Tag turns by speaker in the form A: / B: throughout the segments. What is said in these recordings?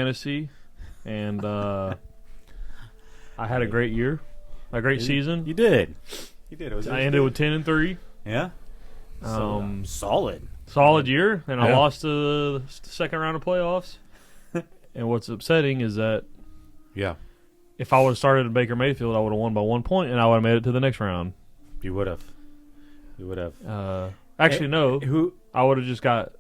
A: fantasy, and I had a great year, a great season.
B: You did. You did.
A: I ended with 10-3.
B: Yeah. Solid.
A: Solid year, and I lost to the second round of playoffs. And what's upsetting is that if I would have started at Baker Mayfield, I would have won by 1 point, and I would have made it to the next round.
B: You would have.
A: Actually, no.
B: Who?
A: I would have just got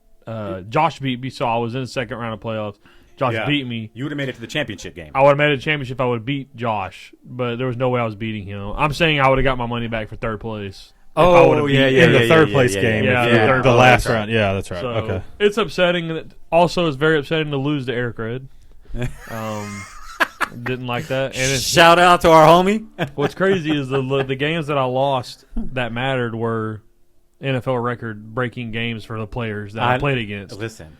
A: Josh beat me, so I was in the second round of playoffs. Josh beat me.
B: You would have made it to the championship game.
A: I would have made it to the championship if I would have beat Josh, but there was no way I was beating him. I'm saying I would have got my money back for third place.
B: Oh,
C: in the third place game.
A: Yeah,
C: the last round. Yeah, that's right.
A: So
C: Okay.
A: It's upsetting. Also, it's very upsetting to lose to Eric Red. Didn't like that. And
B: shout out to our homie.
A: What's crazy is the games that I lost that mattered were NFL record-breaking games for the players that I played against.
B: Listen,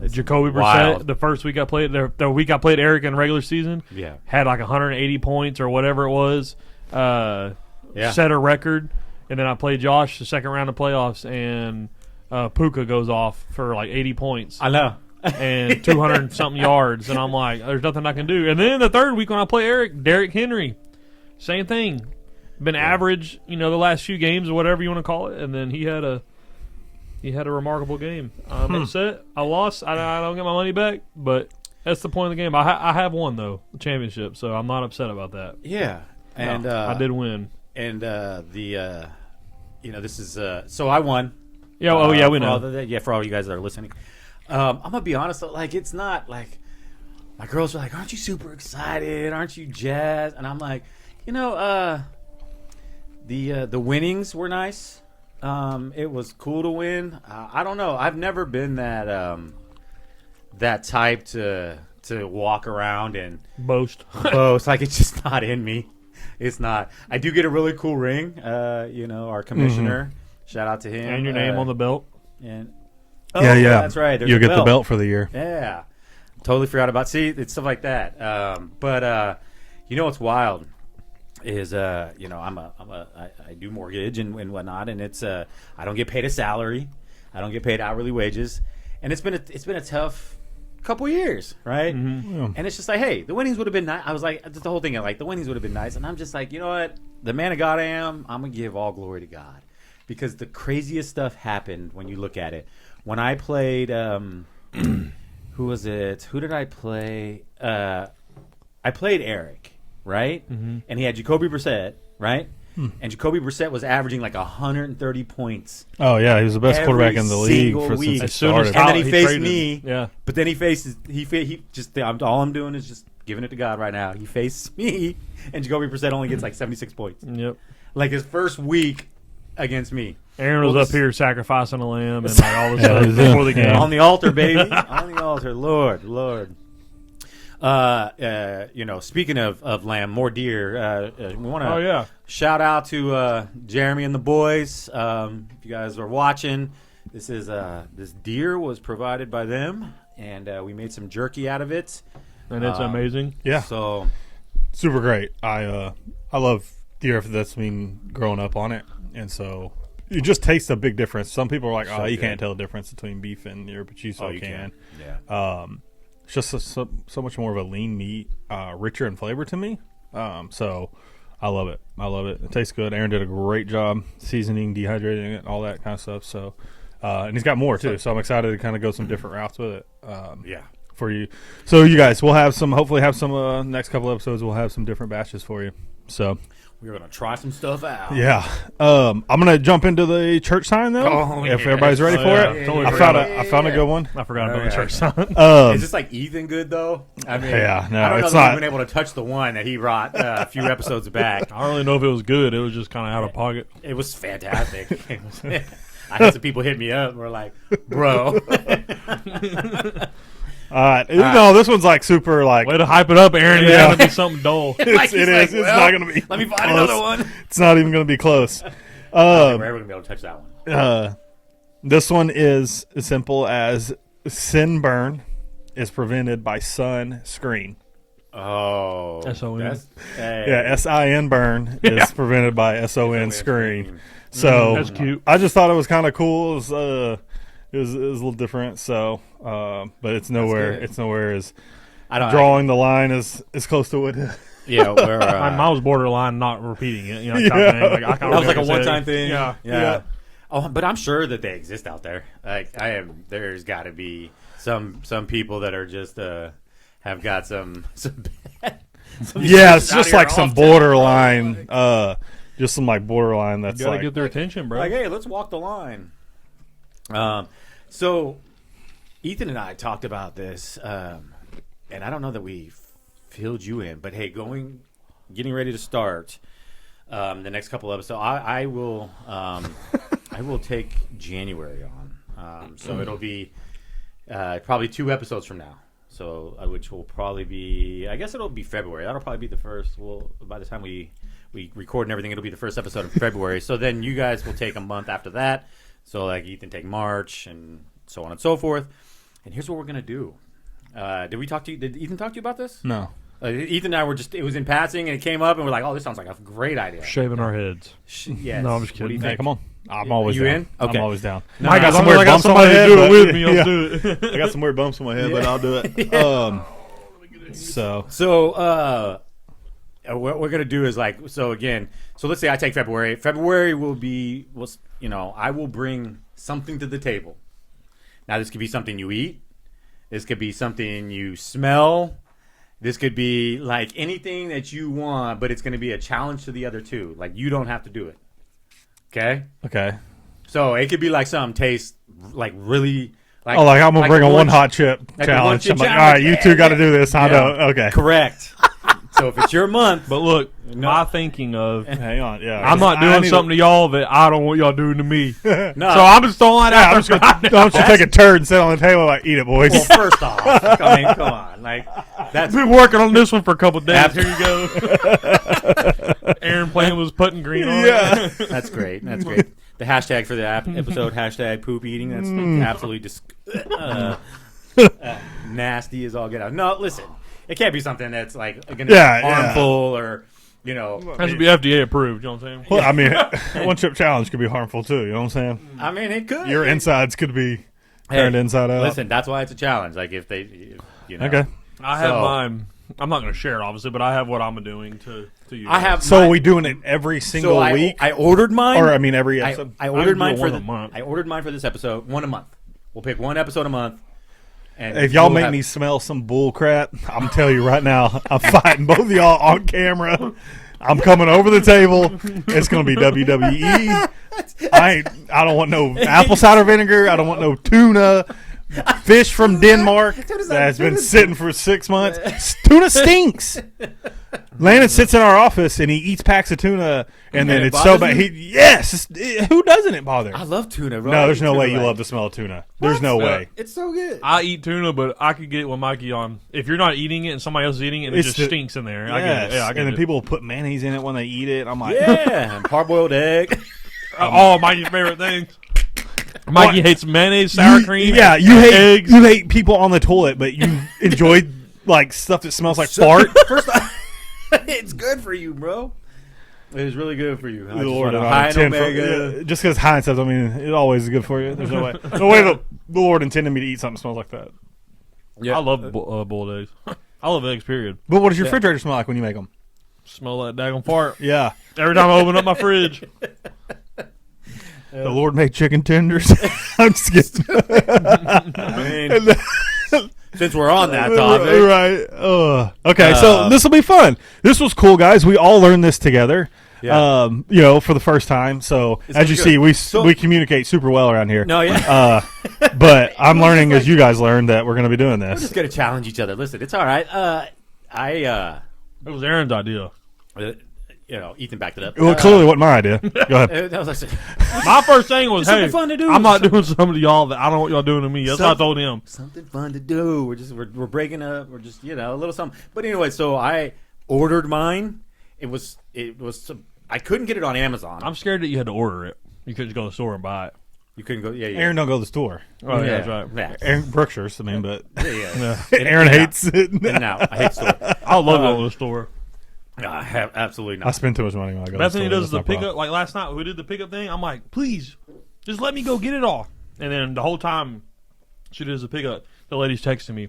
A: Jacoby Brissett, the first week I played, the week I played Eric in regular season, had like 180 points or whatever it was, set a record, and then I played Josh the second round of playoffs, and Puka goes off for like 80 points.
B: I know.
A: And 200-something yards, and I'm like, there's nothing I can do. And then the third week when I play Eric, Derrick Henry, same thing. Been average, the last few games or whatever you want to call it, and then he had a remarkable game. I'm upset. I lost. I don't get my money back, but that's the point of the game. I have won though, the championship, so I'm not upset about that.
B: Yeah, and
A: I did win.
B: And this is so I won.
A: Yeah. We know.
B: For all you guys that are listening, I'm gonna be honest. Like, it's not like my girls are like, "Aren't you super excited? Aren't you jazzed?" And I'm like, the winnings were nice. It was cool to win. I don't know. I've never been that type to walk around and
A: boast.
B: Like, it's just not in me. It's not. I do get a really cool ring. Our commissioner. Shout out to him.
A: And your name on the belt.
B: And
C: yeah.
B: That's right. There's
C: You'll get the belt for the year.
B: Yeah. Totally forgot about. See, it's stuff like that. But what's wild is I do mortgage and whatnot, and it's I don't get paid a salary. I don't get paid hourly wages, and it's been a tough couple years, right?
A: Mm-hmm.
C: Yeah.
B: And it's just like, hey, the winnings would have been nice. I was like, the whole thing, like, the winnings would have been nice, and I'm just like, you know what? The man of God I am, I'm gonna give all glory to God, because the craziest stuff happened when you look at it. When I played, who was it? Who did I play? I played Eric, right?
A: Mm-hmm.
B: And he had Jacoby Brissett, right? And Jacoby Brissett was averaging like 130 points.
C: Oh yeah, he was the best quarterback in the league
B: week.
C: since he started.
B: And then he faced me.
A: Yeah.
B: But then he just all I'm doing is just giving it to God right now. He faced me, and Jacoby Brissett only gets like 76 points.
A: Yep.
B: Like his first week against me.
A: Aaron was up here sacrificing a lamb and like all this stuff before the game.
B: On the altar, baby. On the altar. Lord. Speaking of lamb, more deer. We want to shout out to Jeremy and the boys. If you guys are watching, this deer was provided by them, and we made some jerky out of it.
A: And it's amazing.
C: Yeah.
B: So
C: super great. I love deer that's been growing up on it, and so you just taste a big difference. Some people are like, "Oh, you can't tell the difference between beef and your pachuso."
B: you can.
C: Yeah. It's just so much more of a lean meat, richer in flavor to me. So I love it. It tastes good. Aaron did a great job seasoning, dehydrating it, all that kind of stuff. So, and he's got more too. So I'm excited to kind of go some different routes with it. For you. So you guys, we'll hopefully have some next couple episodes. We'll have some different batches for you. So
B: we're gonna try some stuff out.
C: Yeah. I'm gonna jump into the church sign though. If everybody's ready for it.
A: Totally
C: I found a good one.
A: I forgot about the church sign.
B: Is this like Ethan good though? I mean,
C: yeah, no,
B: I don't know
C: it's
B: if
C: not.
B: I've been able to touch the one that he brought a few episodes back.
A: I don't really know if it was good. It was just kind of out of pocket.
B: It was fantastic. I had some people hit me up and were like, "Bro."
C: All right. No, this one's like super like.
A: Way to hype it up, Aaron. It's going to be something dull.
B: Like,
C: it is.
B: Like,
C: it's not going to be.
B: Let me find
C: close.
B: another one.
C: It's not even going to be close.
B: I don't think we're ever going to be able to touch that one.
C: This one is as simple as sin burn is prevented by sun screen.
B: Oh.
A: S-O-N.
C: Yeah, S-I-N burn is prevented by S-O-N screen. So
A: that's cute.
C: I just thought it was kind of cool. It was a little different. So, but it's nowhere. It's nowhere as
B: I don't
C: drawing the line as close to it.
B: Yeah, where,
A: I was borderline not repeating it. You know, kind of thing. Like, I kinda
B: that was like a
A: regret saying-
B: one-time thing.
A: Yeah.
B: yeah. Oh, but I'm sure that they exist out there. Like there's got to be some people that are just have got some
C: Yeah, it's
B: out
C: just
B: here
C: like some
B: often.
C: borderline, just some like borderline. That's
A: Gotta
C: like
A: get their attention, bro.
B: Like, hey, let's walk the line. So Ethan and I talked about this, and I don't know that we filled you in, but hey, getting ready to start the next couple episodes. I will take January on, so it'll be probably 2 episodes from now. So which will probably be, I guess it'll be February. That'll probably be the first. Well, by the time we record and everything, it'll be the first episode of February. So then you guys will take a month after that. So like Ethan take March and so on and so forth. And here's what we're gonna do. Did Ethan talk to you about this?
C: no.
B: Ethan and I were it was in passing and it came up and we're like, oh, this sounds like a great idea.
A: Shaving our heads.
B: Yes.
A: No, I'm just
B: What do you
A: kidding.
C: Hey,
B: think?
C: come on. I'm always
B: You
C: down.
B: in? Okay.
C: I'm always down.
B: No,
C: I got
A: As
C: some
A: long as
C: weird
A: I got
C: bumps on my
A: somebody to
C: head.
A: do it
C: but-
A: with me, I'll
C: yeah.
A: do it.
C: I got some weird bumps on my head, but I'll do it.
B: So what we're gonna do is like, so let's say I take February. February I will bring something to the table. Now this could be something you eat. This could be something you smell. This could be like anything that you want, but it's going to be a challenge to the other two. Like you don't have to do it. Okay?
C: Okay.
B: So it could be like something tastes like really like
C: I'm gonna bring a one
B: lunch-
C: hot chip
B: like a
C: challenge.
B: one-chip
C: I'm like,
B: challenge.
C: all right, you two got to do this. I
B: Yeah.
C: know. Okay.
B: Correct. So if it's your month,
A: But look,
B: No.
A: my thinking of
C: Hang on. Yeah.
A: I'm not
C: I
A: doing
C: need
A: something to y'all that I don't want y'all doing to me.
B: no.
A: So I'm just throwing that
C: I'm
A: out
C: just
A: there.
C: gonna, I'm just gonna take a turd and sit on the table like, eat it, boys.
B: Well, first off, I mean, come on, like that's
A: Been working on this one for a couple days.
B: Ab-
A: Here you go. Aaron playing was putting green on.
C: Yeah.
B: that's great. That's great. The hashtag for the episode hashtag poop eating. That's absolutely nasty as all get out. No, listen, it can't be something that's like going to
C: Yeah,
B: be
C: yeah.
B: harmful or
A: Has to be FDA approved. You know what I'm saying?
C: Well, I mean, one chip challenge could be harmful too. You know what I'm saying?
B: I mean, it could.
C: Your insides could be turned inside out.
B: Listen, that's why it's a challenge. Like if
C: Okay.
A: I have
B: So-
A: mine. I'm not going to share it, obviously, but I have what I'm doing to you.
B: I have.
C: So
B: my-
C: are we doing it every single
B: I,
C: week,
B: I ordered mine.
C: or I mean every
B: I,
C: episode?
B: I ordered
A: do
B: mine
A: it
B: for
A: one
B: the
A: a month.
B: I ordered mine for this episode. One a month. We'll pick one episode a month. And
C: If y'all
B: we'll
C: make
B: have-
C: me smell some bull crap, I'm telling you right now, I'm fighting both of y'all on camera. I'm coming over the table. It's going to be WWE. I don't want no apple cider vinegar. I don't want no tuna. Fish from Denmark that's been sitting for 6 months. Tuna stinks. Landon sits in our office and he eats packs of tuna, and then
B: it
C: it's so
B: bothers
C: bad. Who doesn't it bother?
B: I love tuna, bro.
C: No, there's
B: I
C: no
B: eat
C: way
B: tuna,
C: you
B: like-
C: love the smell of tuna. There's no way.
B: It's so good.
A: I eat tuna, but I could get it with Mikey on. If you're not eating it and somebody else is eating it, and it
C: It's
A: just
C: the-
A: stinks in there. I get
C: Yes.
A: it. Yeah, I get
C: and then
A: it.
C: people put mayonnaise in it when they eat it. I'm like,
B: Yeah, and parboiled egg.
A: Oh, Mikey's favorite thing. Mikey hates mayonnaise, sour cream.
C: Yeah, you hate
A: eggs.
C: you hate people on the toilet, but you enjoy like stuff that smells like fart.
B: First off, it's good for you, bro. It is really good for you. I
C: The
B: just
C: Lord
B: want a
C: and
B: high
C: I intend
B: omega.
C: for, just because Heinz says, I mean, it always is good for you. There's no way. No way the Lord intended me to eat something that smells like that.
A: I love boiled eggs. I love eggs, period.
C: But what does your refrigerator smell like when you make them?
A: Smell that daggone fart.
C: Yeah.
A: Every time I open up my fridge.
C: The Lord made chicken tenders. I'm just kidding.
B: I mean, since we're on that topic,
C: Right. Okay, so this will be fun. This was cool, guys. We all learned this together.
B: Yeah.
C: For the first time. So
B: It's
C: as you
B: gonna be
C: see,
B: good.
C: we communicate super well around here.
B: no, yeah,
C: But I'm learning as you guys learned that we're going to be doing
B: we're
C: this.
B: just gonna challenge each other. Listen, it's all right.
A: It was Aaron's idea.
B: Ethan backed it up.
C: Well, it clearly wasn't my idea. Go ahead.
B: That was like,
A: My first thing was,
B: It's something
A: hey,
B: fun to do.
A: I'm not doing something to y'all that I don't want y'all doing to me. That's what I told him.
B: something fun to do. We're breaking up. We're just a little something. But anyway, so I ordered mine. It was I couldn't get it on Amazon.
A: I'm scared that you had to order it. You couldn't just go to the store and buy it.
B: You couldn't go. Yeah, yeah.
C: Aaron don't go to the store.
A: Oh, yeah,
B: yeah,
A: that's right.
B: Yeah,
C: Aaron Brookshire's, I mean, but
B: yeah.
C: Aaron hates it.
B: And now I hate store.
A: I love going to the store.
B: No, I have absolutely
C: I
B: not.
C: spend too much money when I go
A: Bethany
C: to the store.
A: does the
C: That's no
A: pickup.
C: problem.
A: Like last night, we did the pickup thing. I'm like, please, just let me go get it all. And then the whole time she does the pickup, the lady's texting me,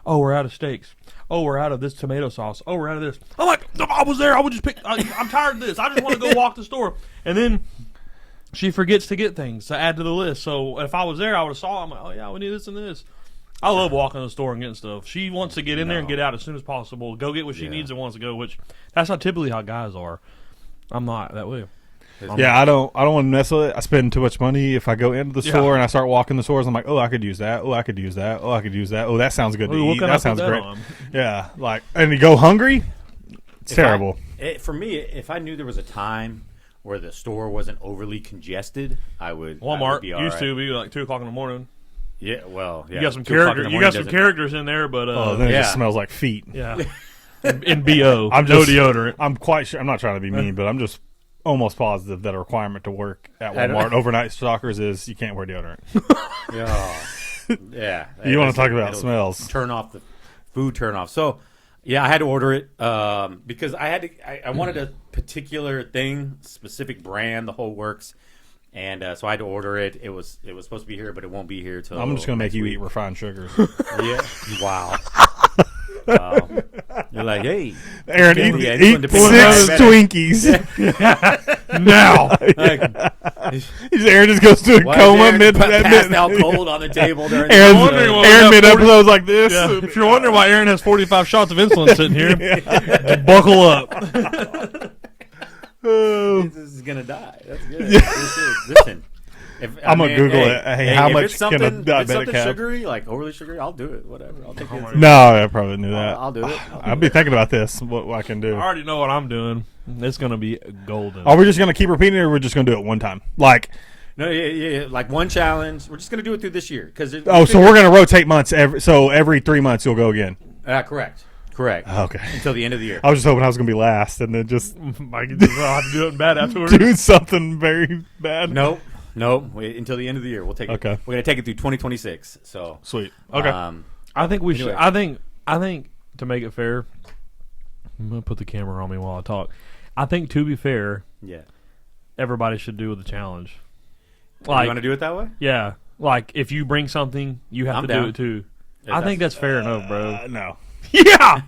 A: Oh, we're out of steaks. Oh, we're out of this tomato sauce. Oh, we're out of this. I'm like, I was there. I would just pick. I'm tired of this. I just want to go walk the store. And then she forgets to get things to add to the list. So if I was there, I would have saw. I'm like, oh yeah, we need this and this. I love walking to the store and getting stuff. She wants to get in there and get out as soon as possible. Go get what she needs and wants to go. Which that's not typically how guys are. I'm not that way.
C: Yeah, I don't want to mess with it. I spend too much money if I go into the store and I start walking the stores. I'm like, oh, I could use that. Oh, I could use that. Oh, I could use that. Oh, that sounds good to
A: Ooh, what
C: eat.
A: can I
C: That
A: put
C: sounds
A: that
C: great.
A: on?
C: Yeah, like, and you go hungry. It's terrible.
B: For me, if I knew there was a time where the store wasn't overly congested, I would.
A: Walmart
B: be all
A: used
B: right.
A: to be like 2 o'clock in the morning.
B: Yeah, well, yeah.
A: You got some
B: 2 o'clock in
A: characters.
B: the
A: You
B: morning
A: got some
B: doesn't-
A: characters in there, but
C: Oh, then it
B: Yeah.
C: just smells like feet.
A: yeah. In BO,
C: I'm
A: no
C: just
A: deodorant.
C: I'm quite sure. I'm not trying to be mean, but I'm just almost positive that a requirement to work at
B: I don't-
C: Walmart overnight stalkers is you can't wear deodorant.
B: Yeah.
C: You want to talk about
B: It'll
C: smells?
B: Turn off the food. Turn off. So, yeah, I had to order it because I had to. I wanted a particular thing, specific brand, the whole works, and so I had to order it. It was supposed to be here, but it won't be here till.
C: I'm just gonna make
B: next
C: you
B: week.
C: eat refined sugars.
B: Yeah. Wow. You're like, hey,
C: Aaron,
B: Yeah,
C: eat,
B: this
C: eat
B: one depends
C: six
B: on
C: Twinkies now. Aaron just goes to a
B: why
C: coma.
B: is Aaron passed out cold on the table during the
C: Aaron's,
A: wondering why we
C: Aaron
A: got
C: mid
A: 40
C: episodes like this.
A: Yeah. If you're wondering why Aaron has 45 shots of insulin sitting here, buckle up.
B: This is gonna die. That's good. This is. Listen,
C: I'm gonna Google it. Hey, how
B: if
C: much
B: it's
C: can a
B: something, if
C: diabetic
B: it's something
C: have?
B: sugary, like overly sugary, I'll do it. Whatever. I'll take it.
C: No, I probably knew that.
B: I'll do it.
C: I'll be thinking about this. What I can do.
A: I already know what I'm doing. It's gonna be golden.
C: Are we just gonna keep repeating it, or we're just gonna do it one time? Like,
B: No, yeah. Like one challenge. We're just gonna do it through this year because.
C: so we're gonna rotate months. Every 3 months you'll go again.
B: Correct.
C: Okay.
B: Until the end of the year.
C: I was just hoping I was gonna be last, and then just
A: I can I'll have to do it bad afterwards.
C: do something very bad.
B: Nope. Wait until the end of the year. We'll take it.
C: Okay.
B: We're gonna take it through 2026. So.
C: Sweet. Okay.
A: I think we should.
B: Anyway.
A: I think to make it fair, I'm gonna put the camera on me while I talk. I think to be fair,
B: Yeah.
A: everybody should do the challenge.
B: You want to do it that way?
A: Yeah, like if you bring something, you have
B: I'm
A: to
B: down.
A: do it too.
B: Yeah,
A: I think that's fair enough, bro.
C: No.
A: Yeah,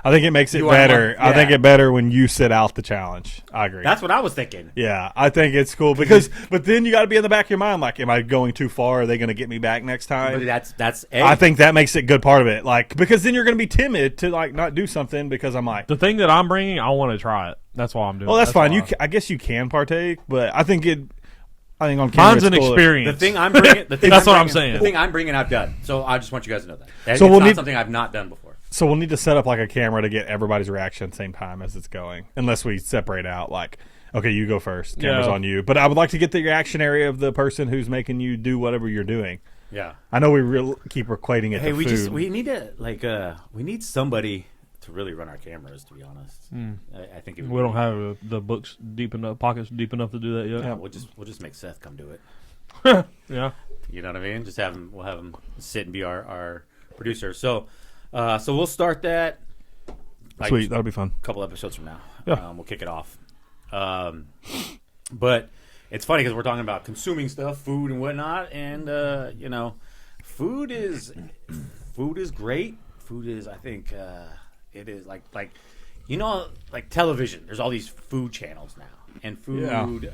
C: I think it makes it
B: You want
C: better.
B: one?
C: I think
B: Yeah.
C: it better when you sit out the challenge. I agree.
B: That's what I was thinking.
C: Yeah, I think it's cool because, but then you got to be in the back of your mind, like, am I going too far? Are they going to get me back next
B: But
C: time?
B: that's.
C: I think that makes it a good part of it, like, because then you're going to be timid to like not do something because I'm like,
A: the thing that I'm bringing, I want to try it. That's why I'm doing.
C: well, that's fine.
A: why.
C: I guess you can partake, but I think on camera
A: Mine's
C: it's
A: an
C: cool.
A: experience.
B: The thing I'm bringing. The thing
A: That's what I'm
B: bringing-
A: saying.
B: The thing I'm bringing, I've done. So I just want you guys to know that.
C: So
B: It's
C: we'll
B: not
C: need-
B: something I've not done before.
C: So we'll need to set up like a camera to get everybody's reaction at the same time as it's going, unless we separate out. Like, okay, you go first. Camera's
A: Yeah.
C: on you. But I would like to get the reaction area of the person who's making you do whatever you're doing.
B: Yeah.
C: I know we keep equating it
B: Hey,
C: to
B: we
C: food.
B: we need to we need somebody to really run our cameras. To be honest, I think it would
A: We don't have the books deep enough, pockets deep enough to do that yet.
B: Yeah, we'll just make Seth come do it.
A: Yeah.
B: You know what I mean? Just have him. We'll have him sit and be our producer. So we'll start that. Like,
C: Sweet, that'll be fun.
B: a couple episodes from now.
C: Yeah.
B: We'll kick it off. But it's funny because we're talking about consuming stuff, food and whatnot, and food is great. Food is, I think, it is like television. There's all these food channels now, and food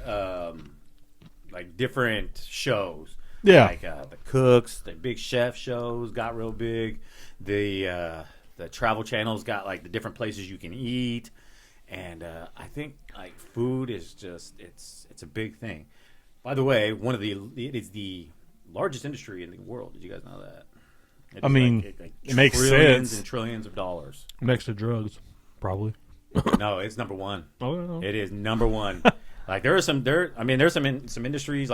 B: like different shows.
C: Yeah.
B: Like the cooks, the big chef shows got real big. The travel channels got like the different places you can eat, and I think like food is just it's a big thing. By the way, it is the largest industry in the world. Did you guys know that?
C: I mean, it makes
B: trillions
C: sense.
B: and trillions of dollars.
A: Next to drugs, probably.
B: No, it's number one.
A: Oh, yeah.
B: It is number one. Like there's some industries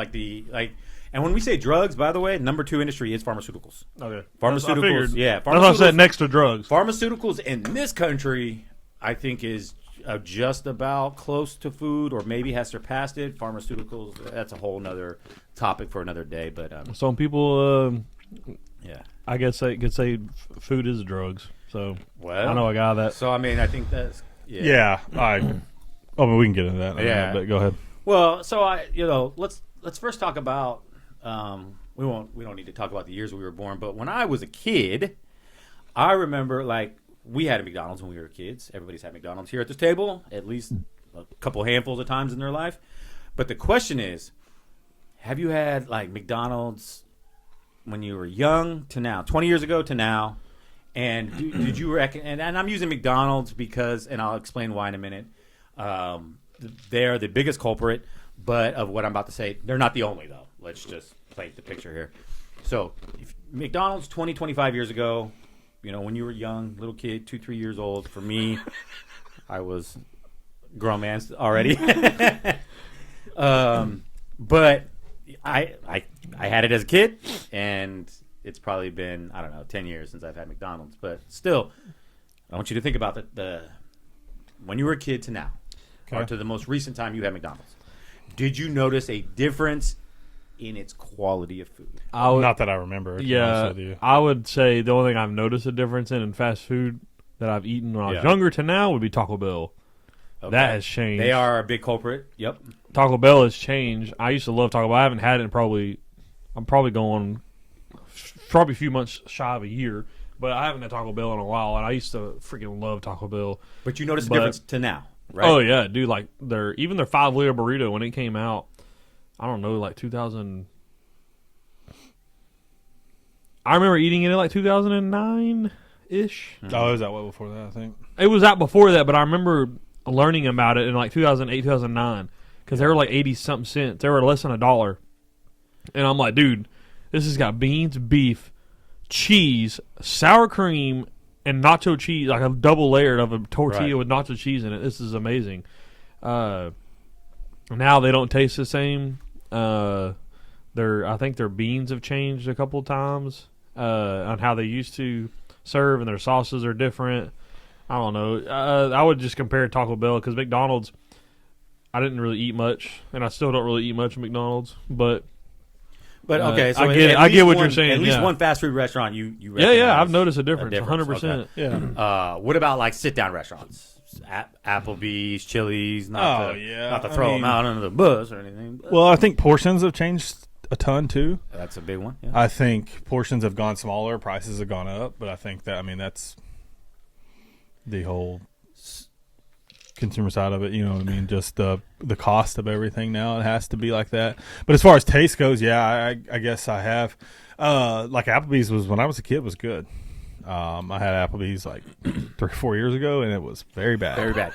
B: and when we say drugs, by the way, number 2 industry is pharmaceuticals.
A: Okay.
B: Pharmaceuticals,
A: I figured.
B: yeah.
A: That's what I said next to drugs.
B: Pharmaceuticals in this country, I think, is just about close to food, or maybe has surpassed it. Pharmaceuticals, that's a whole nother topic for another day. But
A: Some people,
B: yeah.
A: I guess they could say food is drugs. So
B: Well,
A: I know a guy that.
B: So I mean, I think that's
C: Yeah. We can get into that.
B: Yeah.
C: But go ahead.
B: Well, so let's first talk about we don't need to talk about the years we were born, but when I was a kid, I remember, like, we had a McDonald's when we were kids. Everybody's had McDonald's here at this table, at least a couple handfuls of times in their life. But the question is, have you had, like, McDonald's when you were young to now, 20 years ago to now? And did you reckon, and I'm using McDonald's because, and I'll explain why in a minute, they're the biggest culprit, but of what I'm about to say, they're not the only, though. Let's just paint the picture here. So, if McDonald's 20, 25 years ago, you know, when you were young, little kid, 2, 3 years old, for me, I was grown man already. But I had it as a kid, and it's probably been, I don't know, 10 years since I've had McDonald's. But still, I want you to think about the when you were a kid to now, or to the most recent time you had McDonald's. Did you notice a difference in its quality of food?
C: Not that I remember. To be honest with you.
A: I would say the only thing I've noticed a difference in fast food that I've eaten when I was younger to now would be Taco Bell.
B: Okay.
A: That has changed.
B: They are a big culprit. Yep.
A: Taco Bell has changed. I used to love Taco Bell. I haven't had it in I'm probably going a few months shy of a year, but I haven't had Taco Bell in a while, and I used to freaking love Taco Bell.
B: But you notice a difference to now, right?
A: Oh yeah, dude! Like their 5-liter burrito when it came out, I don't know, like 2000. I remember eating it in like 2009 ish.
C: Oh, it was that way before that, I think.
A: It was out before that, but I remember learning about it in like 2008, 2009, because they were like 80-something cents. They were less than $1. And I'm like, dude, this has got beans, beef, cheese, sour cream, and nacho cheese, like a double layered of a tortilla with nacho cheese in it. This is amazing. Now they don't taste the same. I think their beans have changed a couple of times on how they used to serve, and their sauces are different. I don't know. I would just compare Taco Bell because McDonald's, I didn't really eat much, and I still don't really eat much at McDonald's. But
B: okay, so
A: I get what you're saying.
B: At least one fast food restaurant, you
A: yeah, I've noticed a difference, 100%.
B: Okay.
A: Yeah.
B: What about like sit down restaurants? Applebee's, Chili's, not to throw them out under the bus or anything.
C: Well, I think portions have changed a ton too.
B: That's a big one. Yeah.
C: I think portions have gone smaller, prices have gone up, but I think that's the whole consumer side of it. You know what I mean? Just the cost of everything now. It has to be like that. But as far as taste goes, yeah, I guess I have. Like Applebee's was when I was a kid was good. I had Applebee's like 3 or 4 years ago, and it was very bad.
B: Very bad.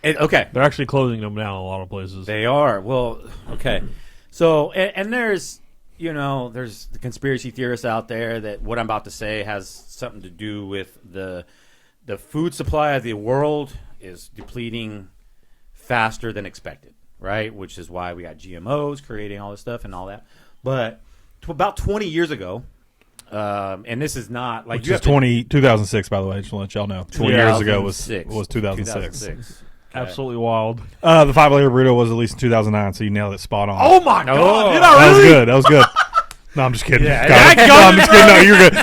B: Okay.
A: They're actually closing them down in a lot of places.
B: They are. Well, okay. So, and there's, there's the conspiracy theorists out there that what I'm about to say has something to do with the food supply of the world is depleting faster than expected, right? Which is why we got GMOs creating all this stuff and all that. But about 20 years ago, and this is not like
C: Which is 2006, by the way. Just to let y'all know, 20 years ago was 2006.
B: Okay.
A: Absolutely wild.
C: The 5-layer burrito was at least in 2009, so you nailed it spot on.
A: Oh my god! Did
C: That
A: I
C: was
A: really?
C: good. That was good. No, I'm just kidding.
B: Yeah,
C: No, I'm just kidding. No, you're good.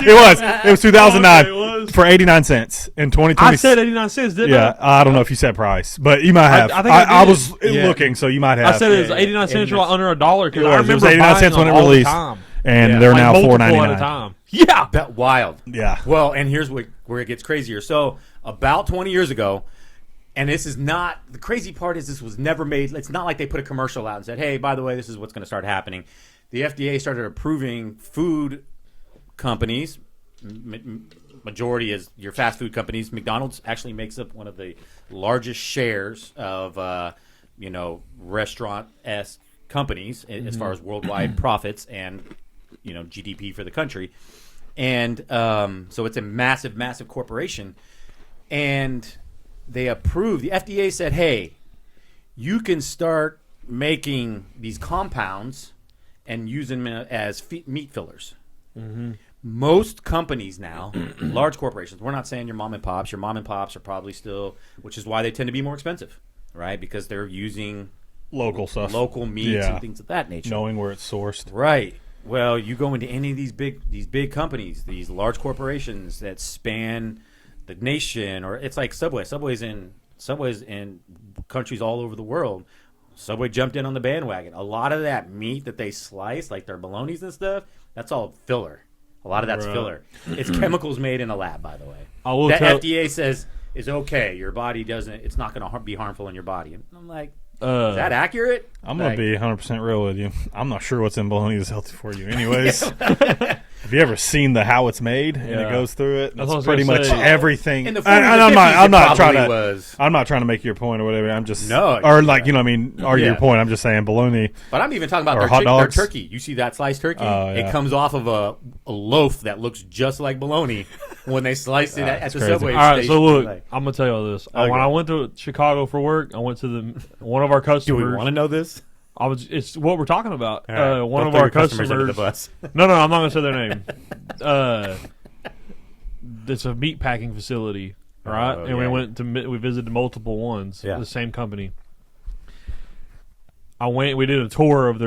C: It was 2009
A: Okay, it was.
C: for 89 cents in 2020.
A: I said 89 cents, didn't
C: Yeah, I don't know if you said price, but you might have.
A: I think I did.
C: was looking, so you might have.
A: I said it was 89 cents or under $1 because
C: It
A: I
C: was. It was
A: remember
C: 89
A: buying
C: cents when
A: them
C: it
A: all the
C: released.
A: time.
C: and
B: Yeah.
C: they're
A: Like
C: now
A: multiple
C: $4.99
A: at a time. Yeah,
B: That wild.
C: Yeah.
B: Well, and here's where it gets crazier. So about 20 years ago, and this is not the crazy part is this was never made. It's not like they put a commercial out and said, "Hey, by the way, this is what's going to start happening." The FDA started approving food companies. Majority is your fast food companies. McDonald's actually makes up one of the largest shares of restaurant-esque companies as far as worldwide profits and GDP for the country. And so it's a massive, massive corporation. And they approved. The FDA said, "Hey, you can start making these compounds and use them as meat fillers." Mm-hmm. Most companies now, large corporations, we're not saying your mom and pops. Your mom and pops are probably still, which is why they tend to be more expensive, right? Because they're using
C: Local stuff.
B: local meats and things of that nature.
C: Knowing where it's sourced.
B: Right. Well, you go into any of these big companies, these large corporations that span the nation, or it's like Subway. Subway's in countries all over the world. Subway jumped in on the bandwagon. A lot of that meat that they slice, like their bolognas and stuff, that's all filler. A lot of that's
A: Right.
B: filler. It's chemicals made in a lab, by the way.
A: I will
B: That
A: tell.
B: FDA says is okay. Your body doesn't. It's not going to be harmful in your body. And I'm like, is
A: Uh,
B: that accurate?
C: I'm going
B: Like,
C: to be 100% real with you. I'm not sure what's in bologna is healthy for you. Anyways, have you ever seen the how it's made and
A: Yeah.
C: it goes through it?
A: That's what I was
C: That's pretty
A: gonna
C: much
A: say.
C: everything.
B: in the 40s
C: And
B: and
C: I'm
B: 50s,
C: not. I'm
B: it
C: not trying
B: probably
C: to.
B: was.
C: I'm not trying to make your point or whatever. I'm just
B: No,
C: or like I mean, argue
B: Yeah.
C: your point. I'm just saying bologna.
B: But I'm even talking about
C: Or
B: their,
C: hot
B: their
C: dogs.
B: turkey. You see that sliced turkey?
C: Oh, yeah.
B: It comes off of a loaf that looks just like bologna when they slice it at
C: that's
B: the
C: crazy.
B: subway
A: all right,
B: station.
A: so look,
B: Like,
A: I'm gonna tell you all this.
B: Okay.
A: When I went to Chicago for work, I went to one of our
B: do
A: customers.
B: we want to know this?
A: It's what we're talking about.
B: All right.
A: One
B: Don't
A: of
B: throw
A: our
B: your customers under
A: customers.
B: the bus.
A: No, I'm not gonna say their name. It's a meat packing facility, right?
B: Oh,
A: and we
B: yeah.
A: went to we visited multiple ones.
B: Yeah.
A: The same company. We did a tour of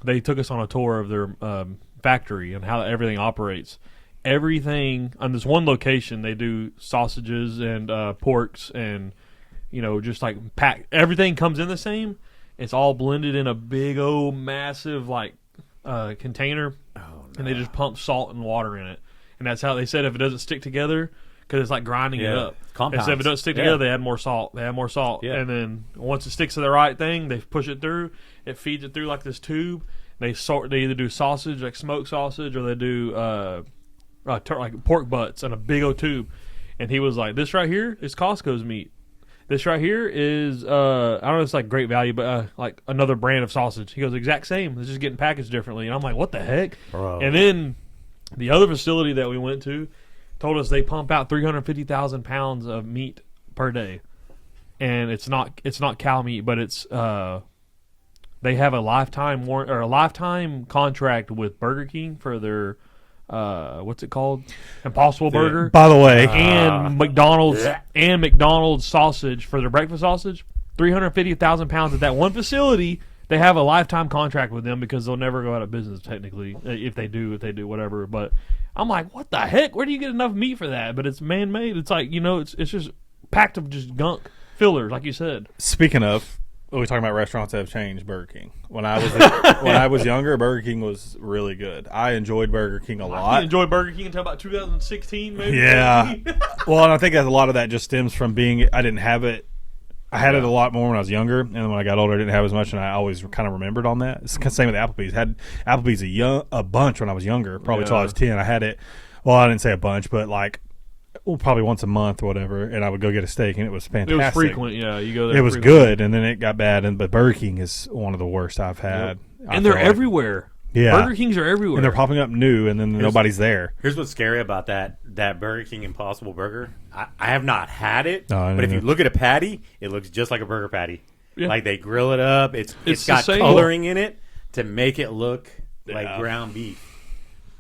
A: they took us on a tour of their factory and how everything operates. Everything on this one location, they do sausages and porks and just like everything comes in the same. It's all blended in a big old massive container, and they just pump salt and water in it. And that's how they said if it doesn't stick together, because it's like grinding it
B: Yeah.
A: up.
B: Compounds.
A: They said if it doesn't stick
B: Yeah.
A: together, they add more salt.
B: Yeah.
A: And then once it sticks to the right thing, they push it through. It feeds it through like this tube. They either do sausage, like smoked sausage, or they do like pork butts in a big old tube. And he was like, "This right here is Costco's meat. This right here is I don't know, it's like Great Value, but like another brand of sausage." He goes, "Exact same. It's just getting packaged differently." And I'm like, "What the heck?"
B: Bro.
A: And then the other facility that we went to told us they pump out 350,000 pounds of meat per day, and it's not cow meat, but it's they have a lifetime contract with Burger King for their what's it called, Impossible Burger,
C: By the way,
A: and McDonald's sausage for their breakfast sausage. 350,000 pounds at that one facility. They have a lifetime contract with them because they'll never go out of business technically if they do whatever. But I'm like, what the heck? Where do you get enough meat for that? But it's man made. It's like it's just packed of just gunk fillers, like you said.
C: speaking of, we're talking about restaurants that have changed. Burger King. When I was younger, Burger King was really good. I enjoyed Burger King a
A: I
C: lot.
A: enjoyed Burger King until about 2016, maybe.
C: Yeah. Well, and I think that a lot of that just stems from being I didn't have it. I had it a lot more when I was younger, and then when I got older, I didn't have as much, and I always kind of remembered on that. It's the same with Applebee's. Had Applebee's a bunch when I was younger, probably till I was 10. I had it. Well, I didn't say a bunch, but probably once a month or whatever, and I would go get a steak, and it was
A: It
C: fantastic.
A: was frequent, yeah. You go there.
C: It was
A: frequently.
C: good, and then it got bad. But Burger King is one of the worst I've had. I
A: And they're
C: feel like.
A: everywhere.
C: Yeah.
A: Burger Kings are everywhere.
C: And they're popping up new, and then nobody's there.
B: Here's what's scary about that Burger King Impossible Burger. I have not had it,
C: No, I
B: but if you
C: didn't.
B: look at a patty, it looks just like a burger patty.
A: Yeah.
B: Like they grill it up. It's
A: the
B: got
A: same.
B: coloring in it to make it look
C: Yeah.
B: like ground beef.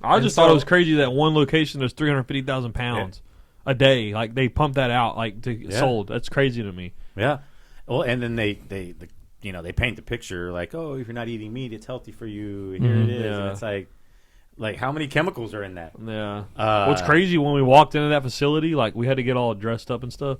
A: I just
B: And
A: thought
B: so-
A: it was crazy that one location there's 350,000 pounds a day. Like they pump that out to get sold. That's crazy to me.
B: Yeah. Well, and then they paint the picture like, oh, if you're not eating meat, it's healthy for you. Here it is.
A: Yeah.
B: And it's like how many chemicals are in that?
A: Yeah.
B: Uh,
A: What's crazy when we walked into that facility, like we had to get all dressed up and stuff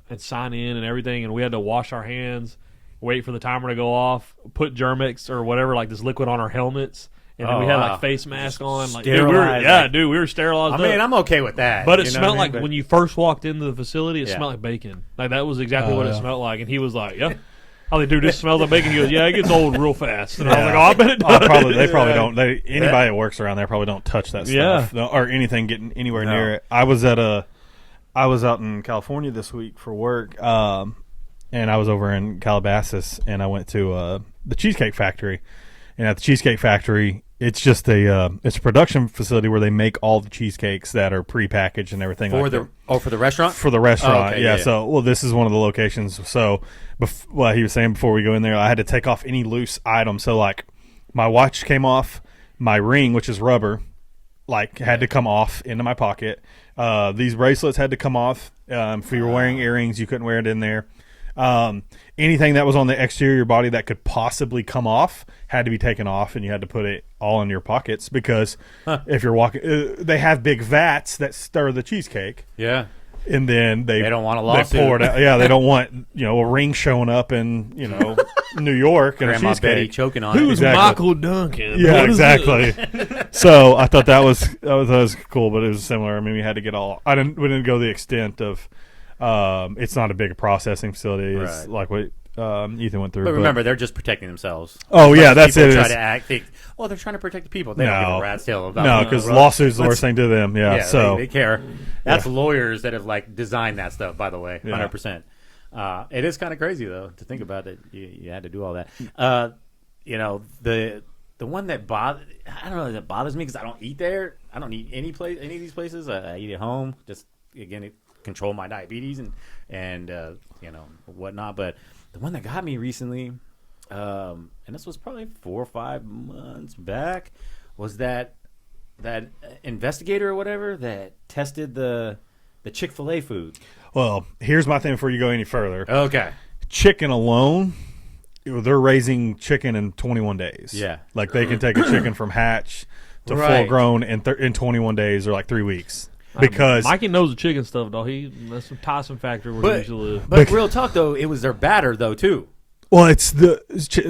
A: and sign in and everything, and we had to wash our hands, wait for the timer to go off, put Germex or whatever, like this liquid on our helmets, and then
B: Oh,
A: we had
B: wow.
A: like face mask on. Like
B: Sterilized,
A: we were sterilized.
B: I mean,
A: up.
B: I'm okay with that.
A: But it
B: you know
A: smelled
B: what I mean?
A: like when you first walked into the facility, it
B: Yeah.
A: smelled like bacon. Like that was exactly what it
C: yeah.
A: smelled like. And he was like, "Yeah." I was like, "Dude, this smells like bacon." He goes, "Yeah, it gets old real fast." And I was like, "Oh, I bet it does."
C: They probably don't. Anybody that works around there probably don't touch that
A: Yeah.
C: stuff or anything getting anywhere
B: No.
C: near it. I was out in California this week for work, and I was over in Calabasas, and I went to the Cheesecake Factory. And at the Cheesecake Factory, it's just it's a production facility where they make all the cheesecakes that are prepackaged and everything
B: for
C: like
B: the
C: that.
B: for the restaurant.
C: For the restaurant,
B: Oh, okay,
C: yeah.
B: yeah.
C: So, this is one of the locations. So, he was saying before we go in there, I had to take off any loose items. So, like, my watch came off, my ring, which is rubber, had to come off into my pocket. These bracelets had to come off. If you were wearing earrings, you couldn't wear it in there. Anything that was on the exterior of your body that could possibly come off had to be taken off, and you had to put it all in your pockets because if you're walking, they have big vats that stir the cheesecake.
B: Yeah.
C: and then
B: They don't want a
C: they
B: lawsuit.
C: pour it out. Yeah, they don't want a ring showing up in New York and a
B: Grandma Betty
C: cheesecake.
B: choking on
A: Who's
B: it.
C: Exactly.
A: Michael Duncan?
C: Yeah,
A: What is
C: exactly.
A: this?
C: So I thought that was cool, but it was similar. I mean, we had to get all. We didn't go the extent of. It's not a big processing facility. It's
B: Right.
C: like what Ethan went through.
B: But remember, they're just protecting themselves.
C: Oh yeah, that's
B: People
C: it.
B: try
C: It's-
B: to act. They're trying to protect the people. They don't
C: No.
B: give a rat's tail about
C: No,
B: it.
C: because lawsuits the
B: Let's-
C: worst thing to them. Yeah.
B: Yeah,
C: So
B: they care. That's lawyers that have designed that stuff. By the way, 100%. It is kind of crazy though to think about it. You had to do all that. The one that bothers me because I don't eat there. I don't eat any of these places. I eat at home. Just again, control my diabetes and whatnot. But the one that got me recently, and this was probably 4 or 5 months back, was that investigator or whatever that tested the Chick-fil-A food.
C: well, here's my thing before you go any further.
B: Okay.
C: Chicken alone, they're raising chicken in 21 days.
B: Yeah.
C: Like they can take a chicken from hatch to
B: Right.
C: full grown in 21 days or like 3 weeks. Because
A: Mikey knows the chicken stuff, though. That's some Tyson factor where he usually live.
B: But real talk though, it was their batter though too.
C: well, it's the